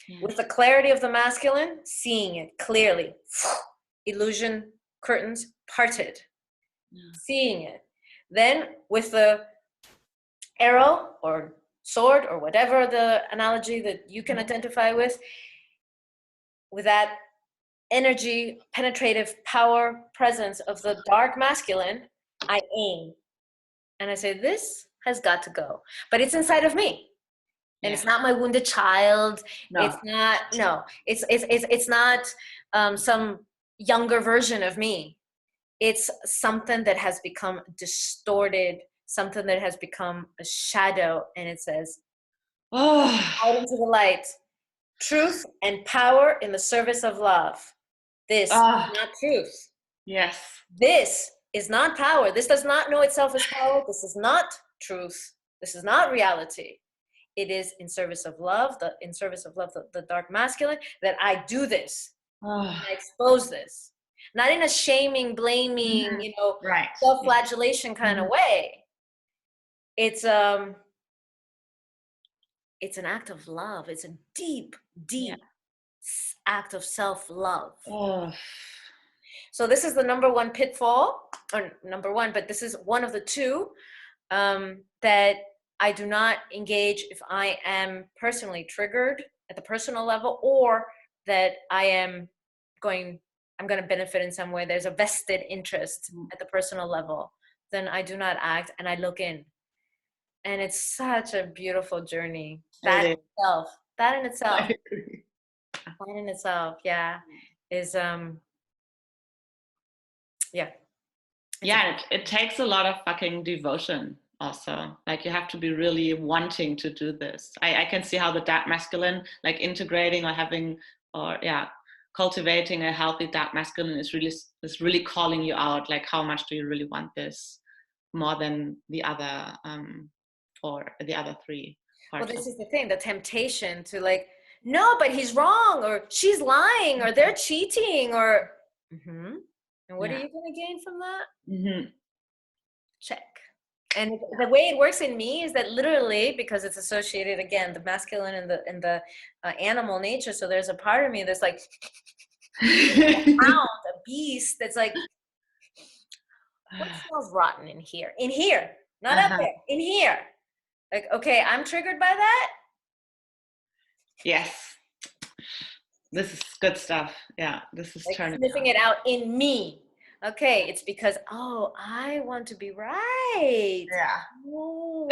Yes. With the clarity of the masculine, seeing it clearly. Illusion curtains parted. Yeah. Seeing it. Then with the arrow or sword or whatever the analogy that you can identify with that energy, penetrative power presence of the dark masculine, I aim. And I say, this has got to go. But it's inside of me. And Yeah. it's not my wounded child. No. It's not, no, it's not some younger version of me. It's something that has become distorted, something that has become a shadow. And it says, Oh. out into the light, truth and power in the service of love. This is Ah. not truth. Yes. This is not power. This does not know itself as power. This is not truth. This is not reality. It is in service of love, in service of love, the dark masculine, that I do this. Oh. I expose this. Not in a shaming, blaming, Right. self-flagellation kind of way. It's an act of love. It's a deep, Yeah. deep act of self-love. Oh. So this is the number one pitfall, or number one, but this is one of the two that I do not engage if I am personally triggered at the personal level, or that I'm going to benefit in some way. There's a vested interest at the personal level. Then I do not act and I look in. And it's such a beautiful journey. That It itself, that in is. itself, I agree. that in itself, yeah, is yeah. Yeah, it takes a lot of fucking devotion also. Like you have to be really wanting to do this. I can see how the dark masculine, like integrating or having or yeah, cultivating a healthy dark masculine is really calling you out. Like how much do you really want this more than the other or the other three Well, parts of this is the thing, the temptation to like, no, but he's wrong, or she's lying, or they're cheating, or, and what are yeah. you going to gain from that? Mm-hmm. Check. And the way it works in me is that literally, because it's associated again, the masculine and the animal nature. So there's a part of me that's like a hound, a beast that's like, what smells rotten in here? In here, not up there, in here. Like, okay, I'm triggered by that. Yes. This is good stuff. Yeah, this is Like turning sniffing it out in me. Okay, it's because, oh, I want to be right. yeah. Oh,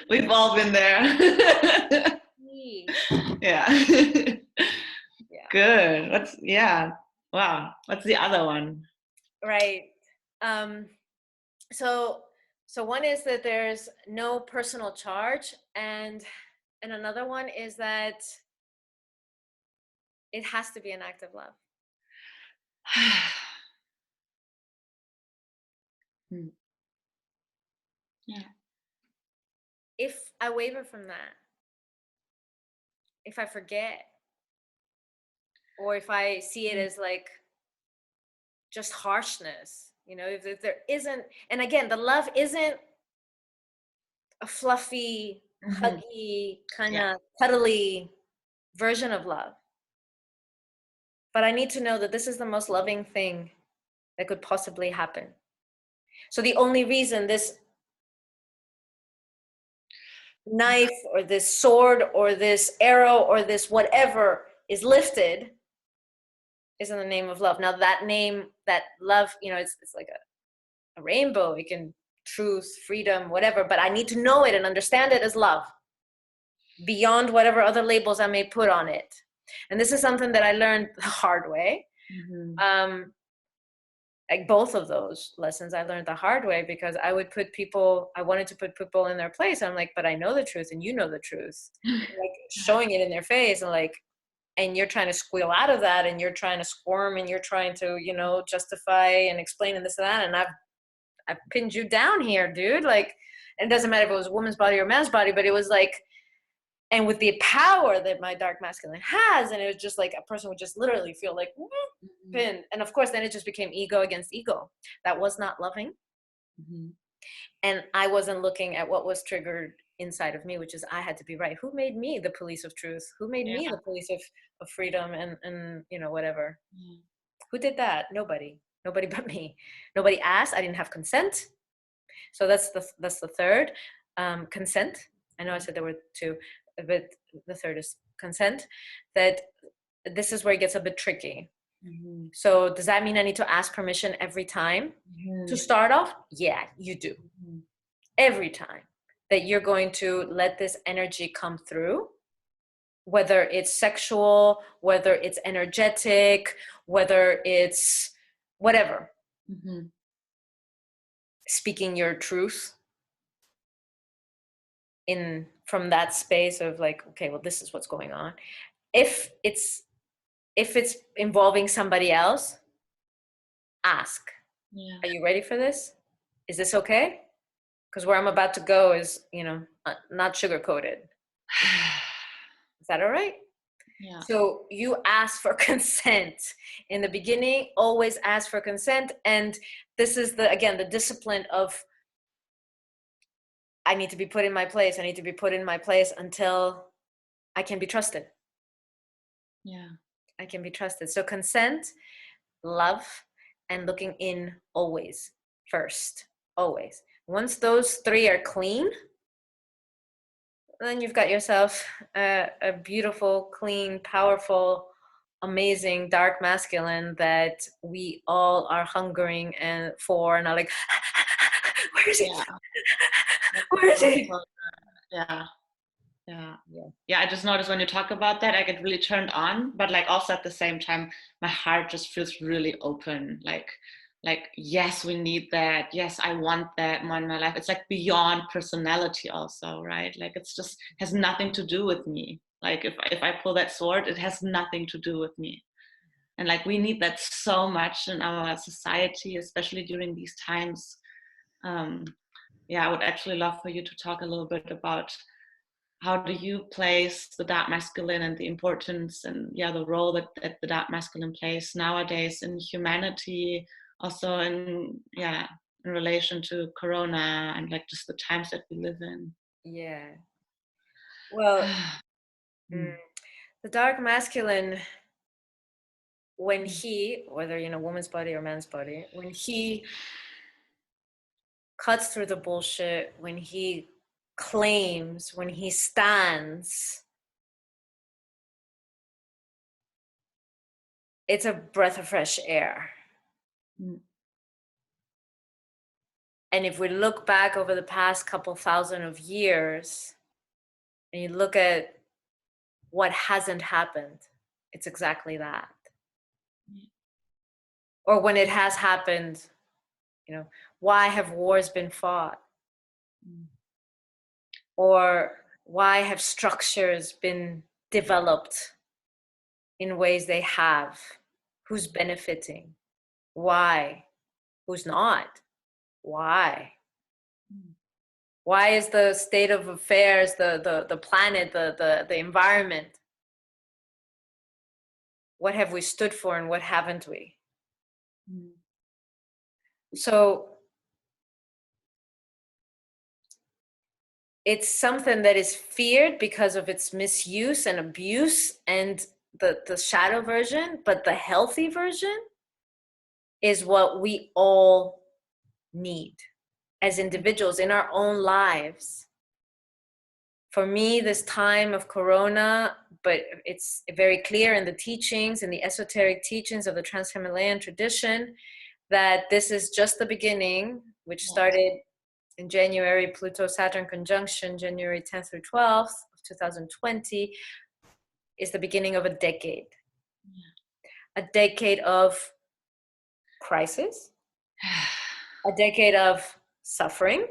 We've all been there. Yeah. yeah. Good. Wow. What's the other one? Right. So one is that there's no personal charge, and another one is that it has to be an act of love. Yeah. If I waver from that, if I forget, or if I see it as like just harshness, if there isn't, and again, the love isn't a fluffy, huggy, kind of cuddly version of love. But I need to know that this is the most loving thing that could possibly happen. So the only reason this knife or this sword or this arrow or this whatever is lifted is in the name of love. Now that name, that love, it's like a rainbow. It can truth, freedom, whatever, but I need to know it and understand it as love beyond whatever other labels I may put on it. And this is something that I learned the hard way. Like both of those lessons I learned the hard way, because I wanted to put people in their place. I'm like, but I know the truth and you know the truth. Like showing it in their face and like, and you're trying to squeal out of that, and you're trying to squirm, and you're trying to, you know, justify and explain and this and that, and I've pinned you down here, dude. Like, it doesn't matter if it was a woman's body or a man's body, but it was like, and with the power that my dark masculine has, and it was just like a person would just literally feel like pinned. And of course, then it just became ego against ego. That was not loving. Mm-hmm. And I wasn't looking at what was triggered inside of me, which is I had to be right. Who made me the police of truth? Who made me the police of freedom and you know, whatever? Mm-hmm. Who did that? Nobody. Nobody but me. Nobody asked. I didn't have consent. So that's the third. Consent. I know I said there were two, but the third is consent. That this is where it gets a bit tricky. Mm-hmm. So does that mean I need to ask permission every time to start off? Yeah, you do. Every time that you're going to let this energy come through, whether it's sexual, whether it's energetic, whether it's whatever. Mm-hmm. Speaking your truth in from that space of like, okay, well, this is what's going on. If it's involving somebody else, ask. Yeah. Are you ready for this? Is this okay? Because where I'm about to go is, you know, not sugar coated. Is that all right? Yeah. So you ask for consent in the beginning. Always ask for consent, and this is the discipline of I need to be put in my place. I need to be put in my place until I can be trusted. Yeah, I can be trusted. So consent, love, and looking in always first, always. Once those three are clean, then you've got yourself a beautiful, clean, powerful, amazing dark masculine that we all are hungering and for and are like, where is he? Yeah. Where is he? Yeah. Yeah, I just noticed when you talk about that, I get really turned on, but like also at the same time, my heart just feels really open. Like, yes, we need that. Yes, I want that more in my life. It's like beyond personality also, right? Like it's just has nothing to do with me. Like if I pull that sword, it has nothing to do with me. And like we need that so much in our society, especially during these times. Yeah, I would actually love for you to talk a little bit about how do you place the dark masculine and the importance and the role that the dark masculine plays nowadays in humanity, also in relation to corona and like just the times that we live in. Yeah, well, the dark masculine, when he, whether in a woman's body or man's body, when he cuts through the bullshit, when he claims, when he stands, it's a breath of fresh air. And if we look back over the past couple thousand of years and you look at what hasn't happened, it's exactly that. Or when it has happened, you know, why have wars been fought? Or why have structures been developed in ways they have? Who's benefiting? Why? Who's not? Why? Why is the state of affairs, the planet, the environment? What have we stood for and what haven't we? So it's something that is feared because of its misuse and abuse and the shadow version, but the healthy version is what we all need as individuals in our own lives. For me, this time of corona, but it's very clear in the teachings, in the esoteric teachings of the Trans-Himalayan tradition, that this is just the beginning, which started in January, Pluto-Saturn conjunction, January 10th through 12th of 2020, is the beginning of a decade. A decade of crisis, a decade of suffering.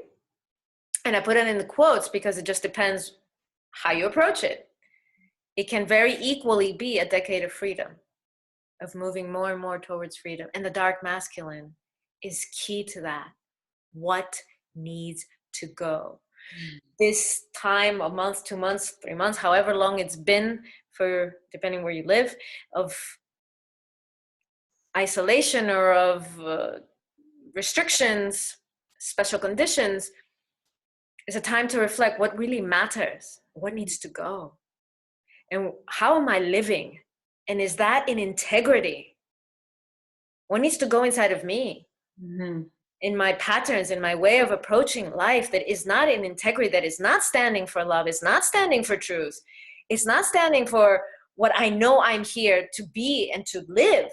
And I put it in the quotes because it just depends how you approach it. it can very equally be a decade of freedom, of moving more and more towards freedom. And the dark masculine is key to that. What needs to go? This time, a month, 2 months, 3 months, however long it's been, for depending where you live, of isolation or of restrictions, special conditions, is a time to reflect what really matters, what needs to go, and how am I living, and is that in integrity? What needs to go inside of me? In my patterns, in my way of approaching life, that is not in integrity, that is not standing for love, is not standing for truth, it's not standing for what I know I'm here to be and to live.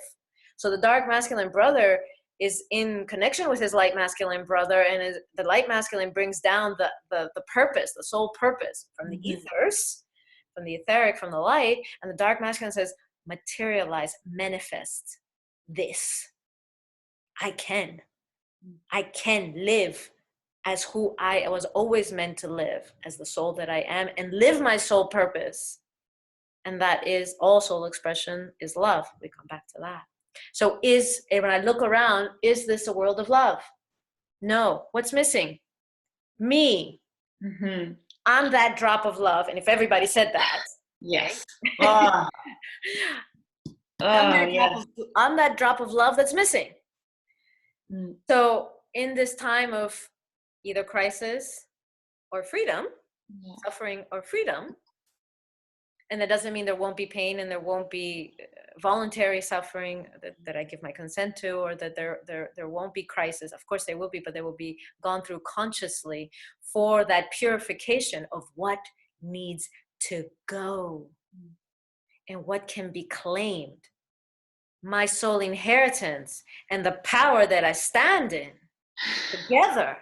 So the dark masculine brother is in connection with his light masculine brother, and the light masculine brings down the purpose, the soul purpose from the ethers, from the etheric, from the light, and the dark masculine says, materialize, manifest this. I can live as who I was always meant to live, as the soul that I am, and live my soul purpose. And that is all soul expression is love. We come back to that. So when I look around, is this a world of love? No. What's missing? Me. I'm that drop of love. And if everybody said that. Yes. Right? Yes. I'm that drop of love that's missing. So in this time of either crisis or freedom, suffering or freedom, and that doesn't mean there won't be pain and there won't be voluntary suffering that I give my consent to, or that there won't be crisis. Of course there will be, but they will be gone through consciously for that purification of what needs to go and what can be claimed. My soul inheritance and the power that I stand in together,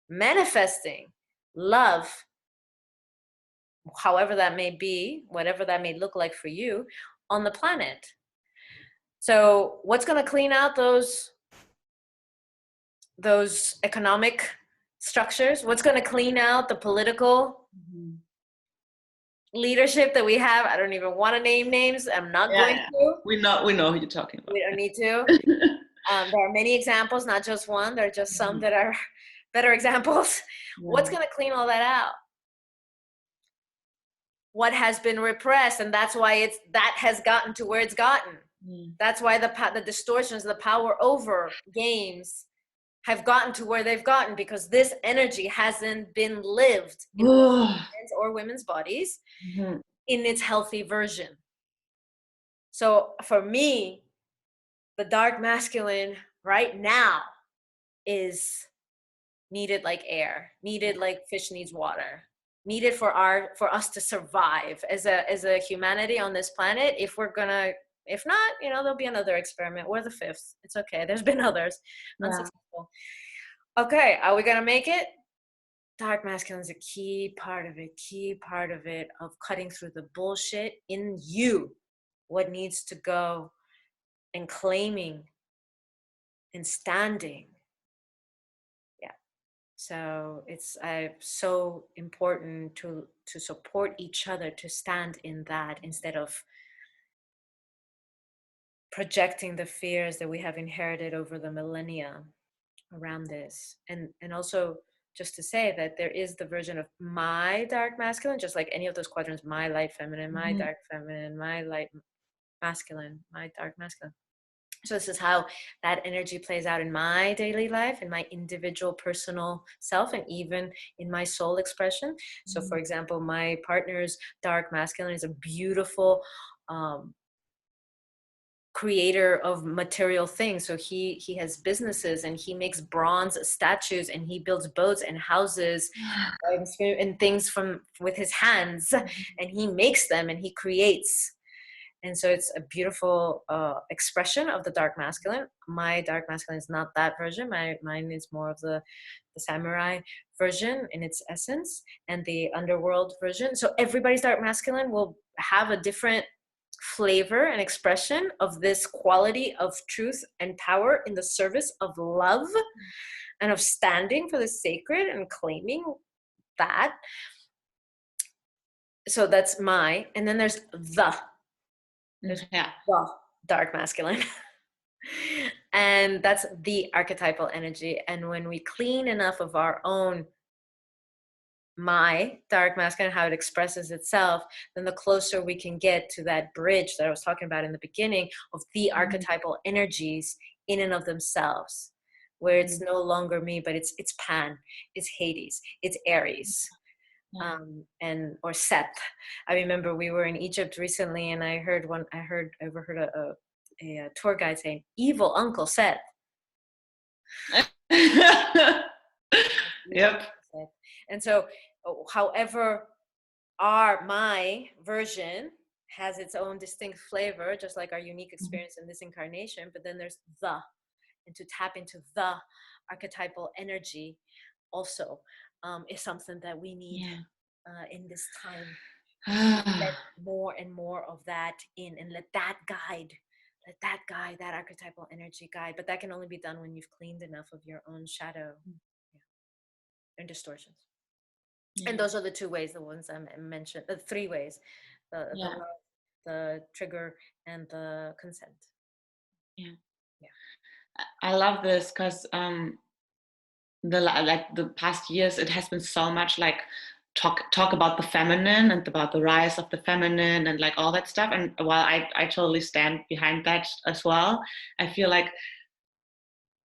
manifesting love, however that may be, whatever that may look like for you on the planet. So what's going to clean out those economic structures? What's going to clean out the political leadership that we have? I don't even want to name names. I'm not going to. We know who you're talking about. We don't need to. There are many examples, not just one. There are just some that are better examples. What's going to clean all that out? What has been repressed, and that's why that has gotten to where it's gotten. That's why the distortions, the power over games have gotten to where they've gotten, because this energy hasn't been lived in men's or women's bodies in its healthy version. So for me, the dark masculine right now is needed like air, needed like fish needs water, needed for us to survive as a humanity on this planet. If not, there'll be another experiment. We're the fifth. It's okay. There's been others unsuccessful. Okay, are we gonna make it? Dark masculine is a key part of it, of cutting through the bullshit in you, what needs to go, and claiming and standing. So it's so important to support each other, to stand in that, instead of projecting the fears that we have inherited over the millennia around this. And also just to say that there is the version of my dark masculine, just like any of those quadrants, my light feminine, my dark feminine, my light masculine, my dark masculine. So this is how that energy plays out in my daily life, in my individual personal self, and even in my soul expression. So for example, my partner's dark masculine is a beautiful creator of material things. So he has businesses, and he makes bronze statues, and he builds boats and houses and things with his hands, and he makes them and he creates. And so it's a beautiful expression of the dark masculine. My dark masculine is not that version. Mine is more of the samurai version in its essence, and the underworld version. So everybody's dark masculine will have a different flavor and expression of this quality of truth and power in the service of love and of standing for the sacred and claiming that. So that's my, and then there's Yeah. the dark masculine. And that's the archetypal energy. And when we clean enough of our own, my dark masculine, how it expresses itself, then the closer we can get to that bridge that I was talking about in the beginning of the archetypal energies in and of themselves, where it's no longer me, but it's Pan, it's Hades, it's Aries, Yeah. and or Seth. I remember we were in Egypt recently, and I overheard a tour guide saying, "Evil Uncle Seth." Evil Yep. Uncle Seth. And so, however, my version has its own distinct flavor, just like our unique experience in this incarnation. But then there's and to tap into the archetypal energy also is something that we need Yeah. in this time. Let Ah, more and more of that in, and let that guide, that archetypal energy guide. But that can only be done when you've cleaned enough of your own shadow, yeah, and distortions. And yeah. those are the two ways, the ones I mentioned, the three ways: the Yeah. love, the trigger, and the consent. Yeah. Yeah. I love this because the past years it has been so much like talk about the feminine and about the rise of the feminine and like all that stuff. And while I totally stand behind that as well, I feel like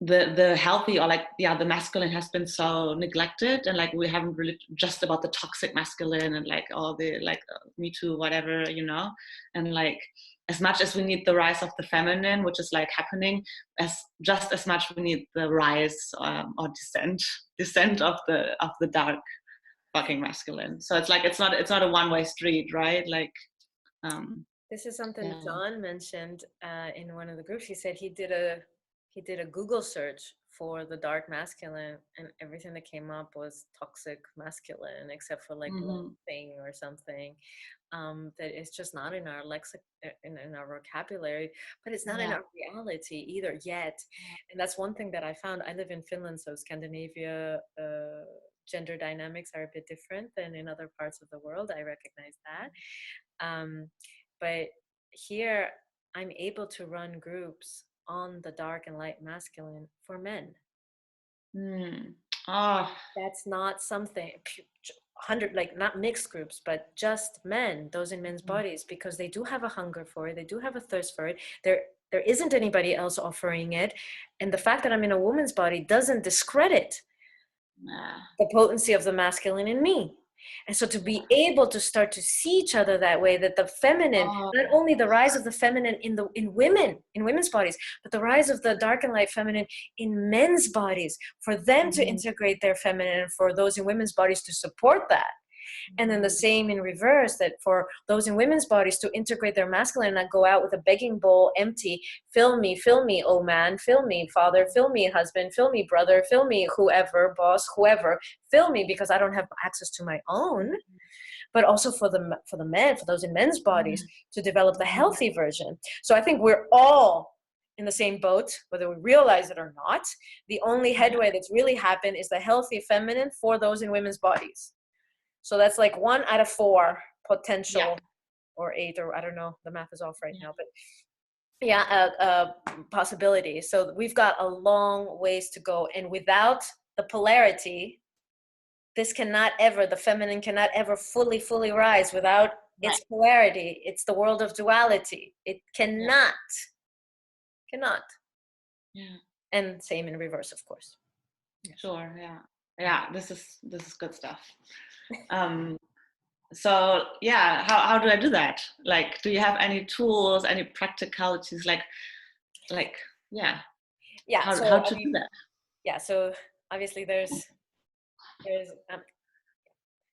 the healthy, or like, yeah, the masculine has been so neglected, and like we haven't really just about the toxic masculine and like all the like me too whatever, and like as much as we need the rise of the feminine, which is like happening, as just as much we need the rise, or descent of the dark fucking masculine. So it's like it's not a one-way street, right? Like This is something yeah. John mentioned in one of the groups. He said he did a Google search for the dark masculine, and everything that came up was toxic masculine, except for like one Mm-hmm. thing or something that is just not in our in our vocabulary, but it's not in Yeah. our reality either yet. And that's one thing that I found. I live in Finland, so Scandinavia. Gender dynamics are a bit different than in other parts of the world. I recognize that. Um, but here, I'm able to run groups on the dark and light masculine for men. Mm. Oh That's not something 100, like not mixed groups, but just men, those in men's bodies, because they do have a hunger for it, they do have a thirst for it. There isn't anybody else offering it, and the fact that I'm in a woman's body doesn't discredit yeah. the potency of the masculine in me. And so to be able to start to see each other that way, that the feminine, Oh not only the rise of the feminine in women's bodies, but the rise of the dark and light feminine in men's bodies, for them to integrate their feminine, and for those in women's bodies to support that. And then the same in reverse, that for those in women's bodies to integrate their masculine and not go out with a begging bowl empty. Fill me, oh man, fill me, father, fill me, husband, fill me, brother, fill me, whoever, boss, whoever, fill me, because I don't have access to my own. But also for the men, for those in men's bodies, to develop the healthy version. So I think we're all in the same boat, whether we realize it or not. The only headway that's really happened is the healthy feminine for those in women's bodies. So that's like 1 out of 4 yeah. potential, or 8, or I don't know, the math is off right now, but yeah, possibility. So we've got a long ways to go. And without the polarity, the feminine cannot ever fully rise without Right. its polarity. It's the world of duality. It Yeah. cannot. Yeah. And same in reverse, of course. Yeah. Sure. Yeah. Yeah. This is good stuff. Um, so yeah, how do I do that? Like, do you have any tools, any practicalities, like yeah, Yeah. how So I to do mean, that? yeah. So obviously there's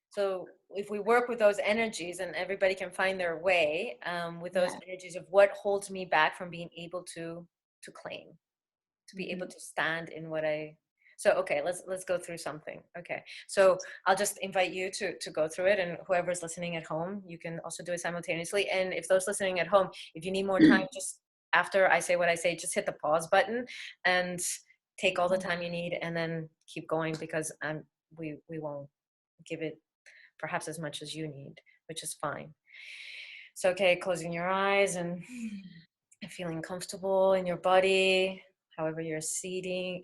so if we work with those energies, and everybody can find their way with those Yeah. energies of what holds me back from being able to claim, to be able Mm-hmm. to stand in what I. So okay, let's go through something. Okay, so I'll just invite you to go through it, and whoever's listening at home, you can also do it simultaneously. And if those listening at home, if you need more time, just after I say what I say, just hit the pause button and take all the time you need, and then keep going, because we won't give it perhaps as much as you need, which is fine. So, okay, closing your eyes and feeling comfortable in your body, however you're seated,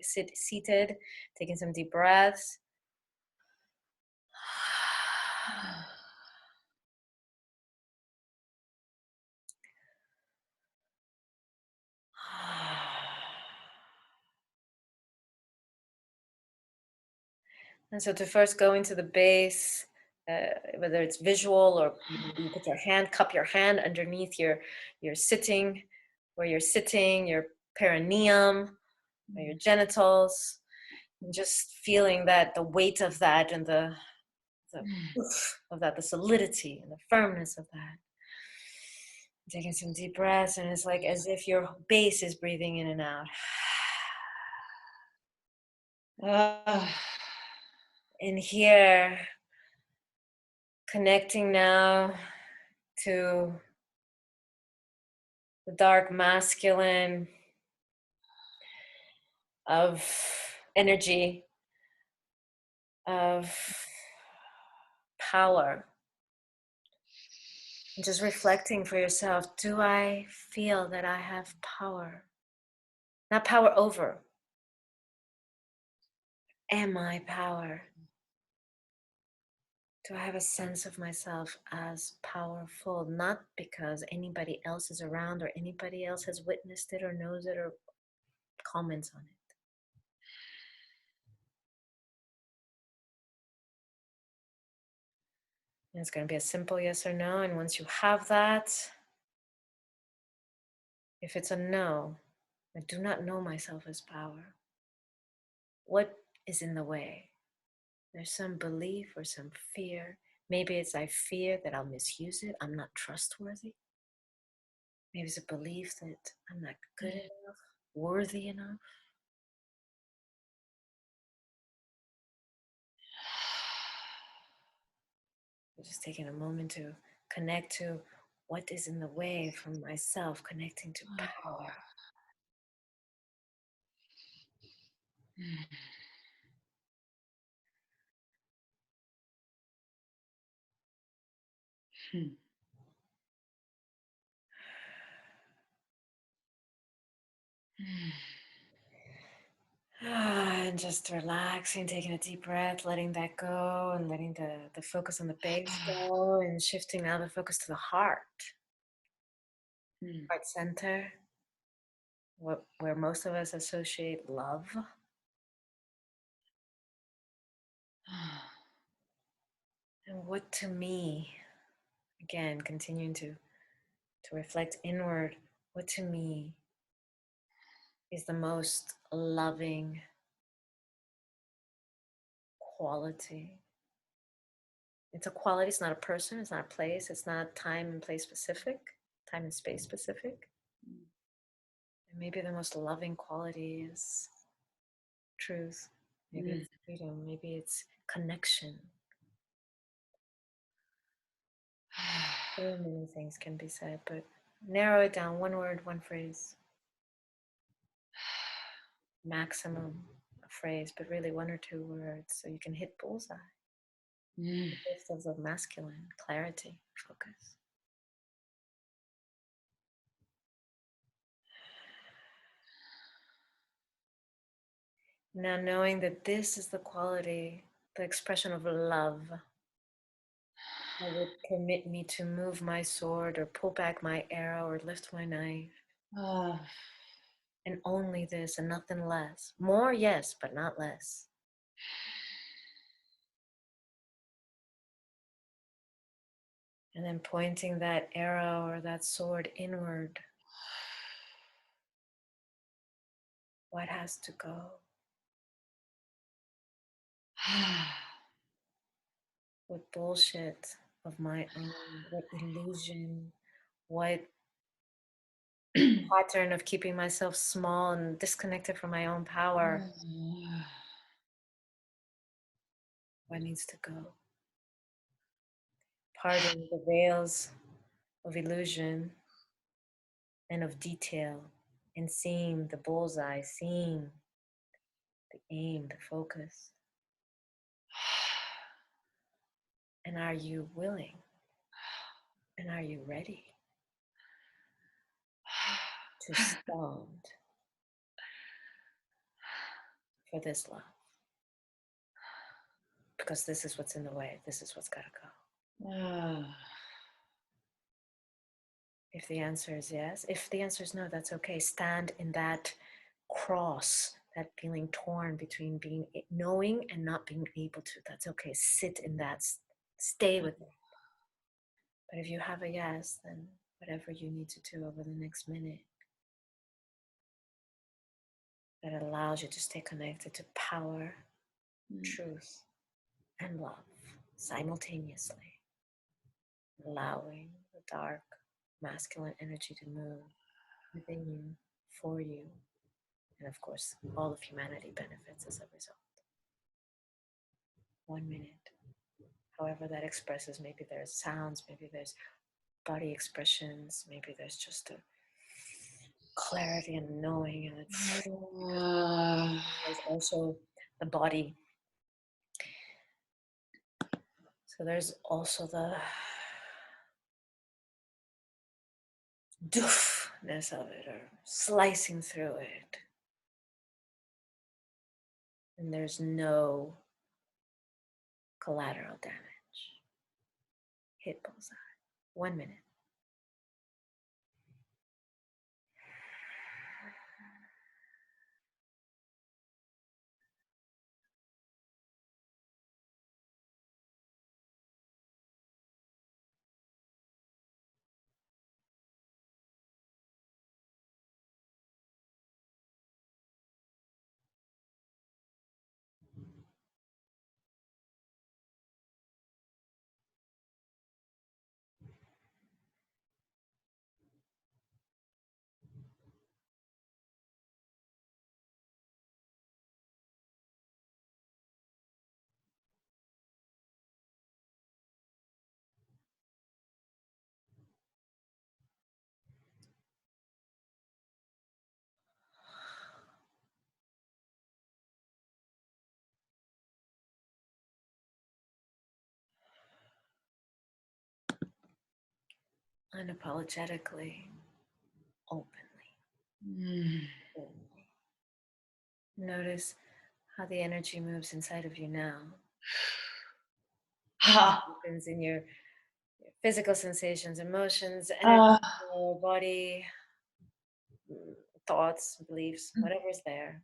taking some deep breaths. And so to first go into the base, whether it's visual or you put your hand, cup your hand underneath your sitting, where you're sitting, your perineum, or your genitals, and just feeling that the weight of that and the oof of that, the solidity and the firmness of that. Taking some deep breaths, and it's like as if your base is breathing in and out. In here, connecting now to the dark masculine of energy, of power. And just reflecting for yourself, do I feel that I have power? Not power over. Am I power? Do I have a sense of myself as powerful? Not because anybody else is around or anybody else has witnessed it or knows it or comments on it. And it's going to be a simple yes or no. And once you have that, if it's a no, I do not know myself as power. What is in the way? There's some belief or some fear. Maybe it's I fear that I'll misuse it. I'm not trustworthy. Maybe it's a belief that I'm not good enough, worthy enough. Just taking a moment to connect to what is in the way from myself, connecting to power. And just relaxing, taking a deep breath, letting that go, and letting the focus on the base go, and shifting now the focus to the heart. Heart center, where most of us associate love. And what to me, again, continuing to reflect inward, what to me is the most loving quality. It's a quality, it's not a person, it's not a place, it's not time and place specific, time and space specific. And maybe the most loving quality is truth. Maybe it's freedom, maybe it's connection. So many things can be said, but narrow it down, one word, one phrase. Maximum a phrase, but really one or two words so you can hit bullseye. The gift of the masculine, clarity, focus. Now knowing that this is the quality, the expression of love that would permit me to move my sword or pull back my arrow or lift my knife. And only this and nothing less. More, yes, but not less. And then pointing that arrow or that sword inward. What has to go? What bullshit of my own, what illusion, what pattern of keeping myself small and disconnected from my own power. What needs to go? Parting the veils of illusion and of detail and seeing the bullseye, seeing the aim, the focus. And are you willing? And are you ready to stand for this love? Because this is what's in the way. This is what's got to go. If the answer is yes, if the answer is no, that's okay. Stand in that cross, that feeling torn between being knowing and not being able to. That's okay. Sit in that. Stay with it. But if you have a yes, then whatever you need to do over the next minute that allows you to stay connected to power, truth, and love simultaneously, allowing the dark masculine energy to move within you, for you, and of course, all of humanity benefits as a result. 1 minute, however that expresses, maybe there's sounds, maybe there's body expressions, maybe there's just a clarity and knowing, and there's also the body. So there's also the doofness of it, or slicing through it. And there's no collateral damage. Hit bullseye. 1 minute. Unapologetically, openly. Notice how the energy moves inside of you now. What happens in your physical sensations, emotions, energy, body, thoughts, beliefs, whatever's there.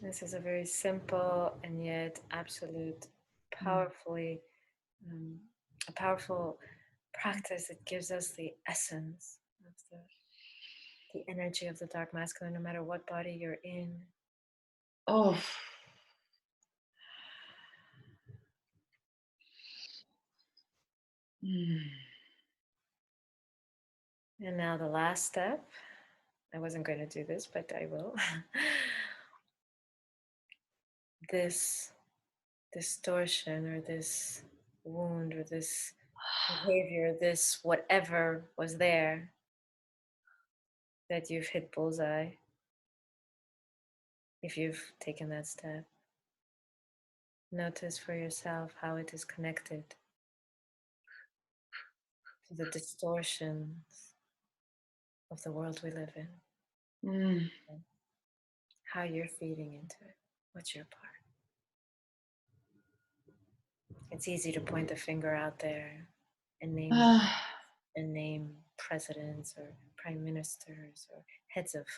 This is a very simple and yet absolute, powerfully, a powerful practice that gives us the essence of the energy of the dark masculine, no matter what body you're in. Oh. And now the last step. I wasn't going to do this, but I will. This distortion or this wound or this behavior, this whatever was there that you've hit bullseye, if you've taken that step, notice for yourself how it is connected to the distortions of the world we live in. How you're feeding into it. What's your part? It's easy to point the finger out there and name presidents or prime ministers or heads of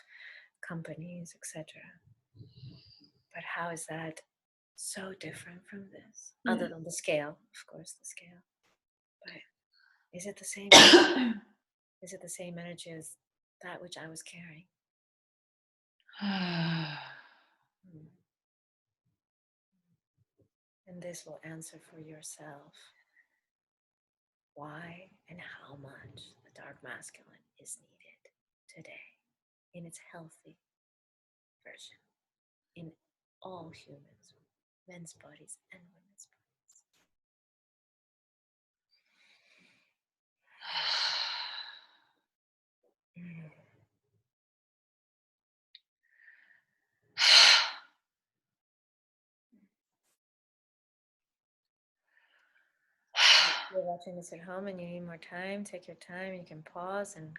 companies, etc. But how is that so different from this? Other than the scale, of course, the scale. But is it the same? Is it the same energy as that which I was carrying? And this will answer for yourself why and how much the dark masculine is needed today in its healthy version in all humans, men's bodies and women's bodies. You're watching this at home and you need more time, take your time. You can pause and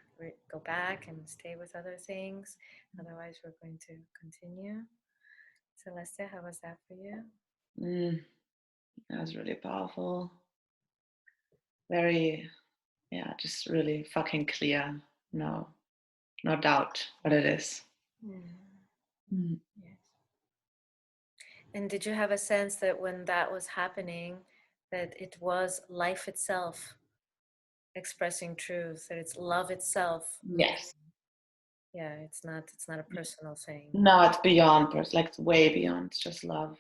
go back and stay with other things. Otherwise, we're going to continue. Celeste, how was that for you? That was really powerful. Very, yeah, just really fucking clear. No, no doubt what it is. Mm. Yes. And did you have a sense that when that was happening, that it was life itself expressing truth, that it's love itself moving? Yes. Yeah, it's not a personal thing. No, it's beyond, like it's way beyond. It's just love.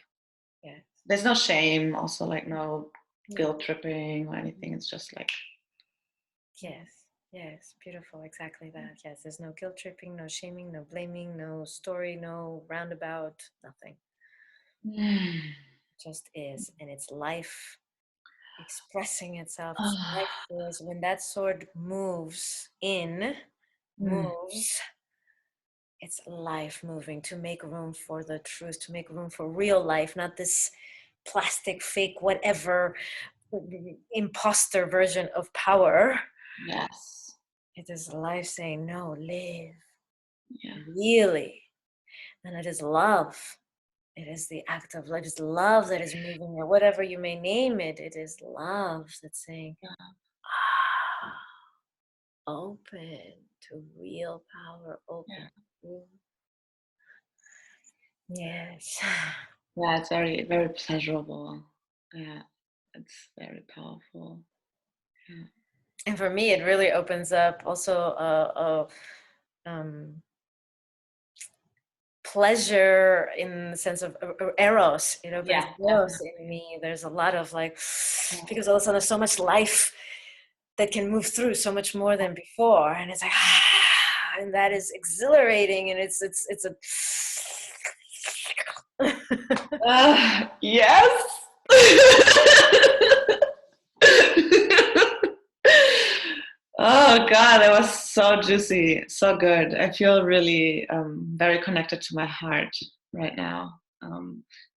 Yes. There's no shame, also like no No. guilt tripping or anything. It's just like, Yes. Yes. Beautiful. Exactly that. Yes. There's no guilt tripping, no shaming, no blaming, no story, no roundabout, nothing. Just is. And it's life expressing itself. It's life force. When that sword moves, it's life moving to make room for the truth, to make room for real life, not this plastic, fake, whatever imposter version of power. yes. It is life saying, no, live. Yeah. Really. And it is love. It is the act of love. It is love that is moving, or whatever you may name it. It is love that's saying, open to real power, open Yeah. to. Yes. Yeah, it's very, very pleasurable. Yeah, it's very powerful. Yeah. And for me, it really opens up also um, pleasure in the sense of eros. It opens Yeah, eros definitely. in me. There's a lot of like, Yeah. because all of a sudden there's so much life that can move through, so much more than before, and it's like, and that is exhilarating, and it's a. Yes. Oh God, that was so juicy, so good. I feel really very connected to my heart right now.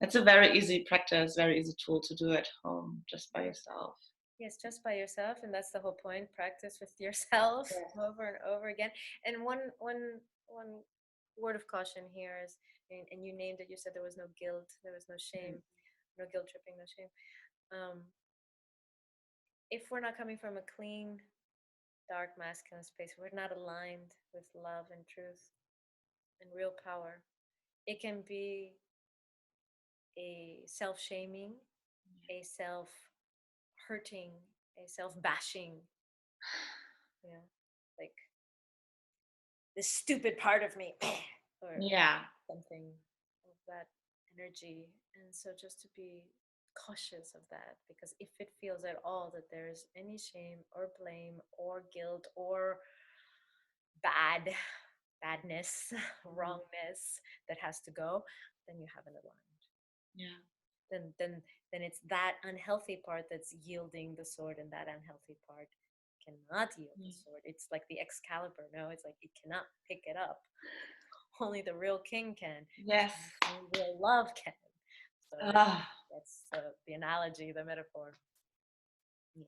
It's a very easy practice, very easy tool to do at home, just by yourself. Yes, just by yourself, and that's the whole point. Practice with yourself Yes. over and over again. And one word of caution here is, and you named it. You said there was no guilt, there was no shame, no guilt tripping, no shame. If we're not coming from a clean, dark, masculine space, we're not aligned with love and truth and real power. It can be a self-shaming, a self-hurting, a self-bashing. Yeah, like this stupid part of me or Yeah. something of that energy. And so just to be cautious of that, because if it feels at all that there's any shame or blame or guilt or badness, wrongness that has to go, then you haven't aligned. Yeah. Then it's that unhealthy part that's yielding the sword, and that unhealthy part cannot yield the sword. It's like the Excalibur. No, it's like it cannot pick it up. Only the real king can. Yes. Only real love can. So Ah, that's the analogy, the metaphor. Yeah.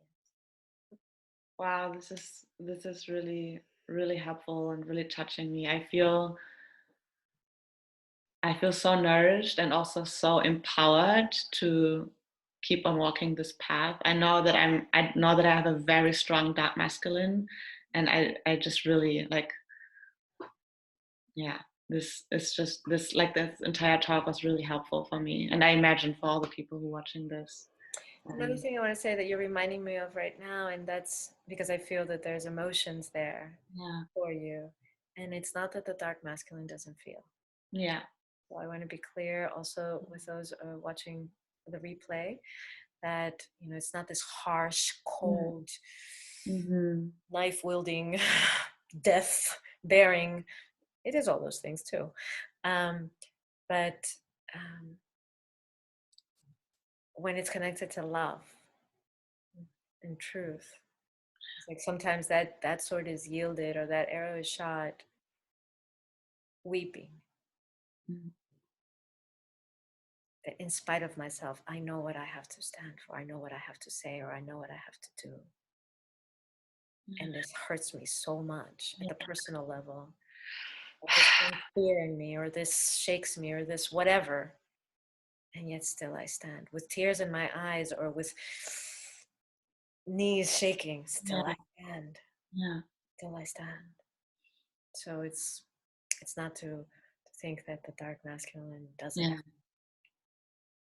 wow, this is really really helpful and really touching me. I feel so nourished and also so empowered to keep on walking this path. I know that I have a very strong dark masculine, and I just really like, yeah, this is just this like this entire talk was really helpful for me, and I imagine for all the people who are watching this. Another thing I want to say that you're reminding me of right now, and that's because I feel that there's emotions there Yeah. for you. And it's not that the dark masculine doesn't feel. Yeah. So I want to be clear also with those watching the replay that, it's not this harsh, cold, Mm-hmm. knife wielding, death bearing. It is all those things too. Um, but when it's connected to love and truth, It's like sometimes that sword is yielded or that arrow is shot weeping. Mm. That in spite of myself, I know what I have to stand for. I know what I have to say, or I know what I have to do. Yeah. And this hurts me so much at Yeah. the personal level. This brings fear in me, or this shakes me, or this whatever. And yet still I stand with tears in my eyes or with knees shaking. Still I Yeah. stand. Yeah. Still I stand. So it's not to think that the dark masculine doesn't Yeah.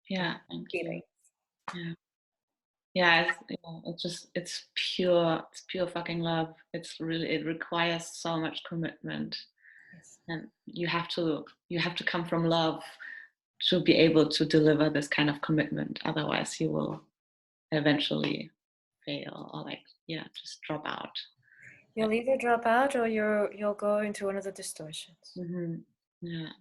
Yeah. Thank you. feeling. Yeah. It's pure fucking love. It's really, it requires so much commitment, Yes. and you have to come from love to be able to deliver this kind of commitment. Otherwise, you will eventually fail, or like, yeah, just drop out. You'll either drop out or you'll go into one of the distortions. Mm-hmm. Yeah.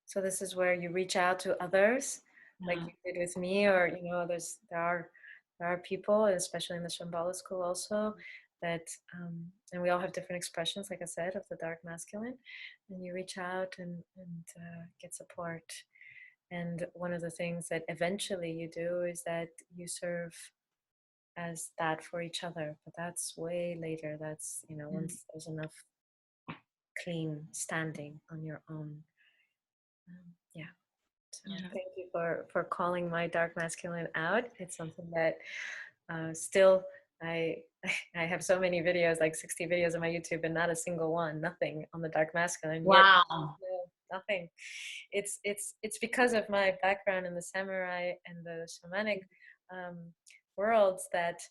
So this is where you reach out to others, like Yeah. you did with me, or there are people, especially in the Shambhala school, also that, and we all have different expressions, like I said, of the dark masculine, and you reach out and get support. And one of the things that eventually you do is that you serve as that for each other, but that's way later. That's Mm. once there's enough clean standing on your own. Yeah. So Yeah. thank you for calling my dark masculine out. It's something that still I I have so many videos, like 60 videos on my YouTube, and not a single one, nothing on the dark masculine yet. Wow. No, nothing. It's because of my background in the samurai and the shamanic um, worlds that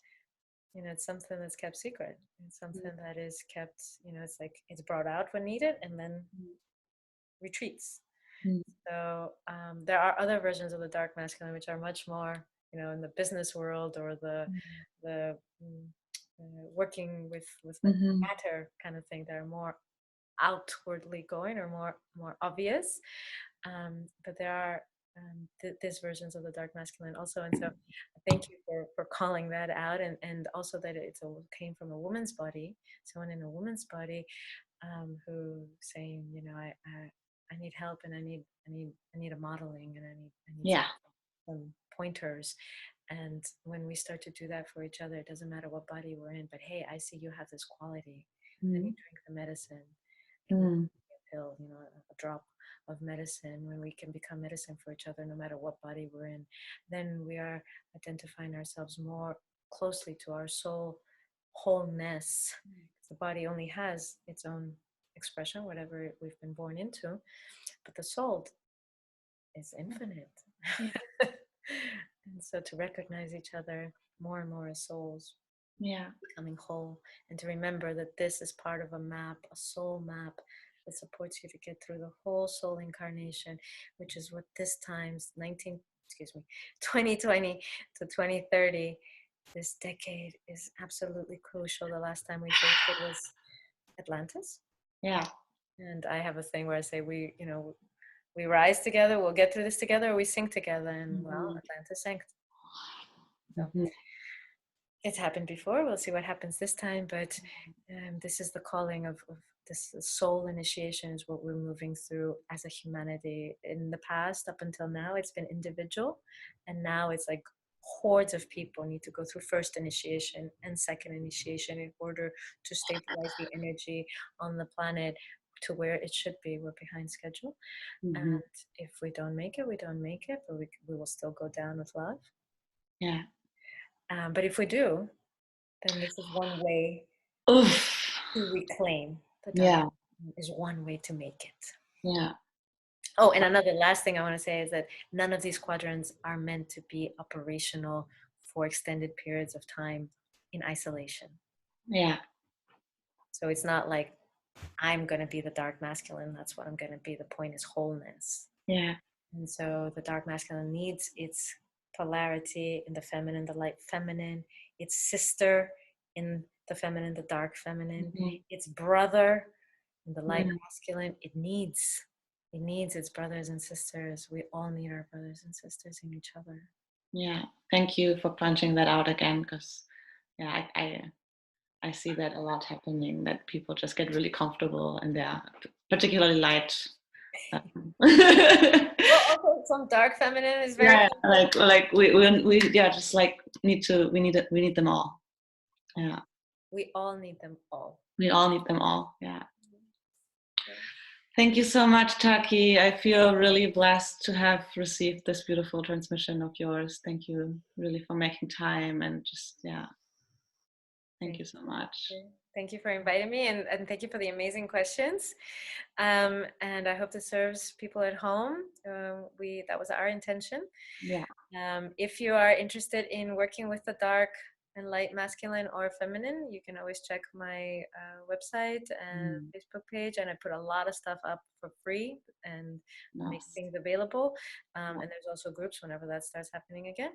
it's something that's kept secret. It's something that is kept. It's like it's brought out when needed and then retreats. Mm. So there are other versions of the dark masculine which are much more, in the business world or the working with like Mm-hmm. matter kind of thing. That are more outwardly going or more obvious. But there are these versions of the dark masculine also, and so thank you for calling that out, and also that came from a woman's body, someone in a woman's body who saying, I need help and I need a modeling and I need Yeah. some pointers. And when we start to do that for each other, it doesn't matter what body we're in, but hey, I see you have this quality. Let me Mm. drink the medicine. Let me Mm. take a pill, a drop of medicine. When we can become medicine for each other, no matter what body we're in, then we are identifying ourselves more closely to our soul wholeness. The body only has its own expression, whatever we've been born into, but the soul is infinite. Yeah. And so to recognize each other more and more as souls Yeah. becoming whole, and to remember that this is part of a map, a soul map that supports you to get through the whole soul incarnation, which is what this time's 2020 to 2030, this decade is absolutely crucial. The last time we faced it was Atlantis. Yeah. And I have a thing where I say we rise together, we'll get through this together, or we sink together. And well, Mm-hmm. Atlantis sank. So Mm-hmm. it's happened before. We'll see what happens this time. But this is the calling of this soul initiation is what we're moving through as a humanity. In the past, up until now, it's been individual. And now it's like hordes of people need to go through first initiation and second initiation in order to stabilize the energy on the planet to where it should be. We're behind schedule. Mm-hmm. And if we don't make it, we don't make it, but we will still go down with love. Yeah. But if we do, then this is one way Oof. to reclaim the dark, Yeah. is one way to make it. Yeah. Oh, and another last thing I want to say is that none of these quadrants are meant to be operational for extended periods of time in isolation. Yeah. So it's not like I'm going to be the dark masculine, that's what I'm going to be. The point is wholeness. Yeah. And so the dark masculine needs its polarity in the feminine, the light feminine, its sister in the feminine, the dark feminine, Mm-hmm. its brother in the light Yeah. masculine. It needs its brothers and sisters. We all need our brothers and sisters in each other. Yeah. Thank you for punching that out again, because yeah, I see that a lot happening, that people just get really comfortable and they're particularly light. Well, also some dark feminine is very Yeah, comfortable. like we yeah, just like we need them all. Yeah, We all need them all. we all need them all. Yeah. Yeah. Thank you so much, Taki. I feel really blessed to have received this beautiful transmission of yours. Thank you really for making time and just, yeah, thank Thank you so much. you. Thank you for inviting me, and thank you for the amazing questions. And I hope this serves people at home. That was our intention. Yeah. If you are interested in working with the dark and light masculine or feminine, you can always check my website and Mm, Facebook page, and I put a lot of stuff up for free and make nice. things available. Yeah. And there's also groups whenever that starts happening again.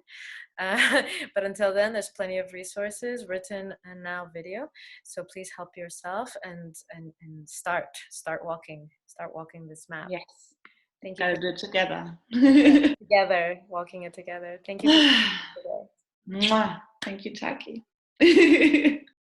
uh, but until then, there's plenty of resources, written and now video, so please help yourself and start walking this map. Yes. Thank you for Gotta do it together. together, walking it together. Thank you for today. Mwah. Thank you, Taki.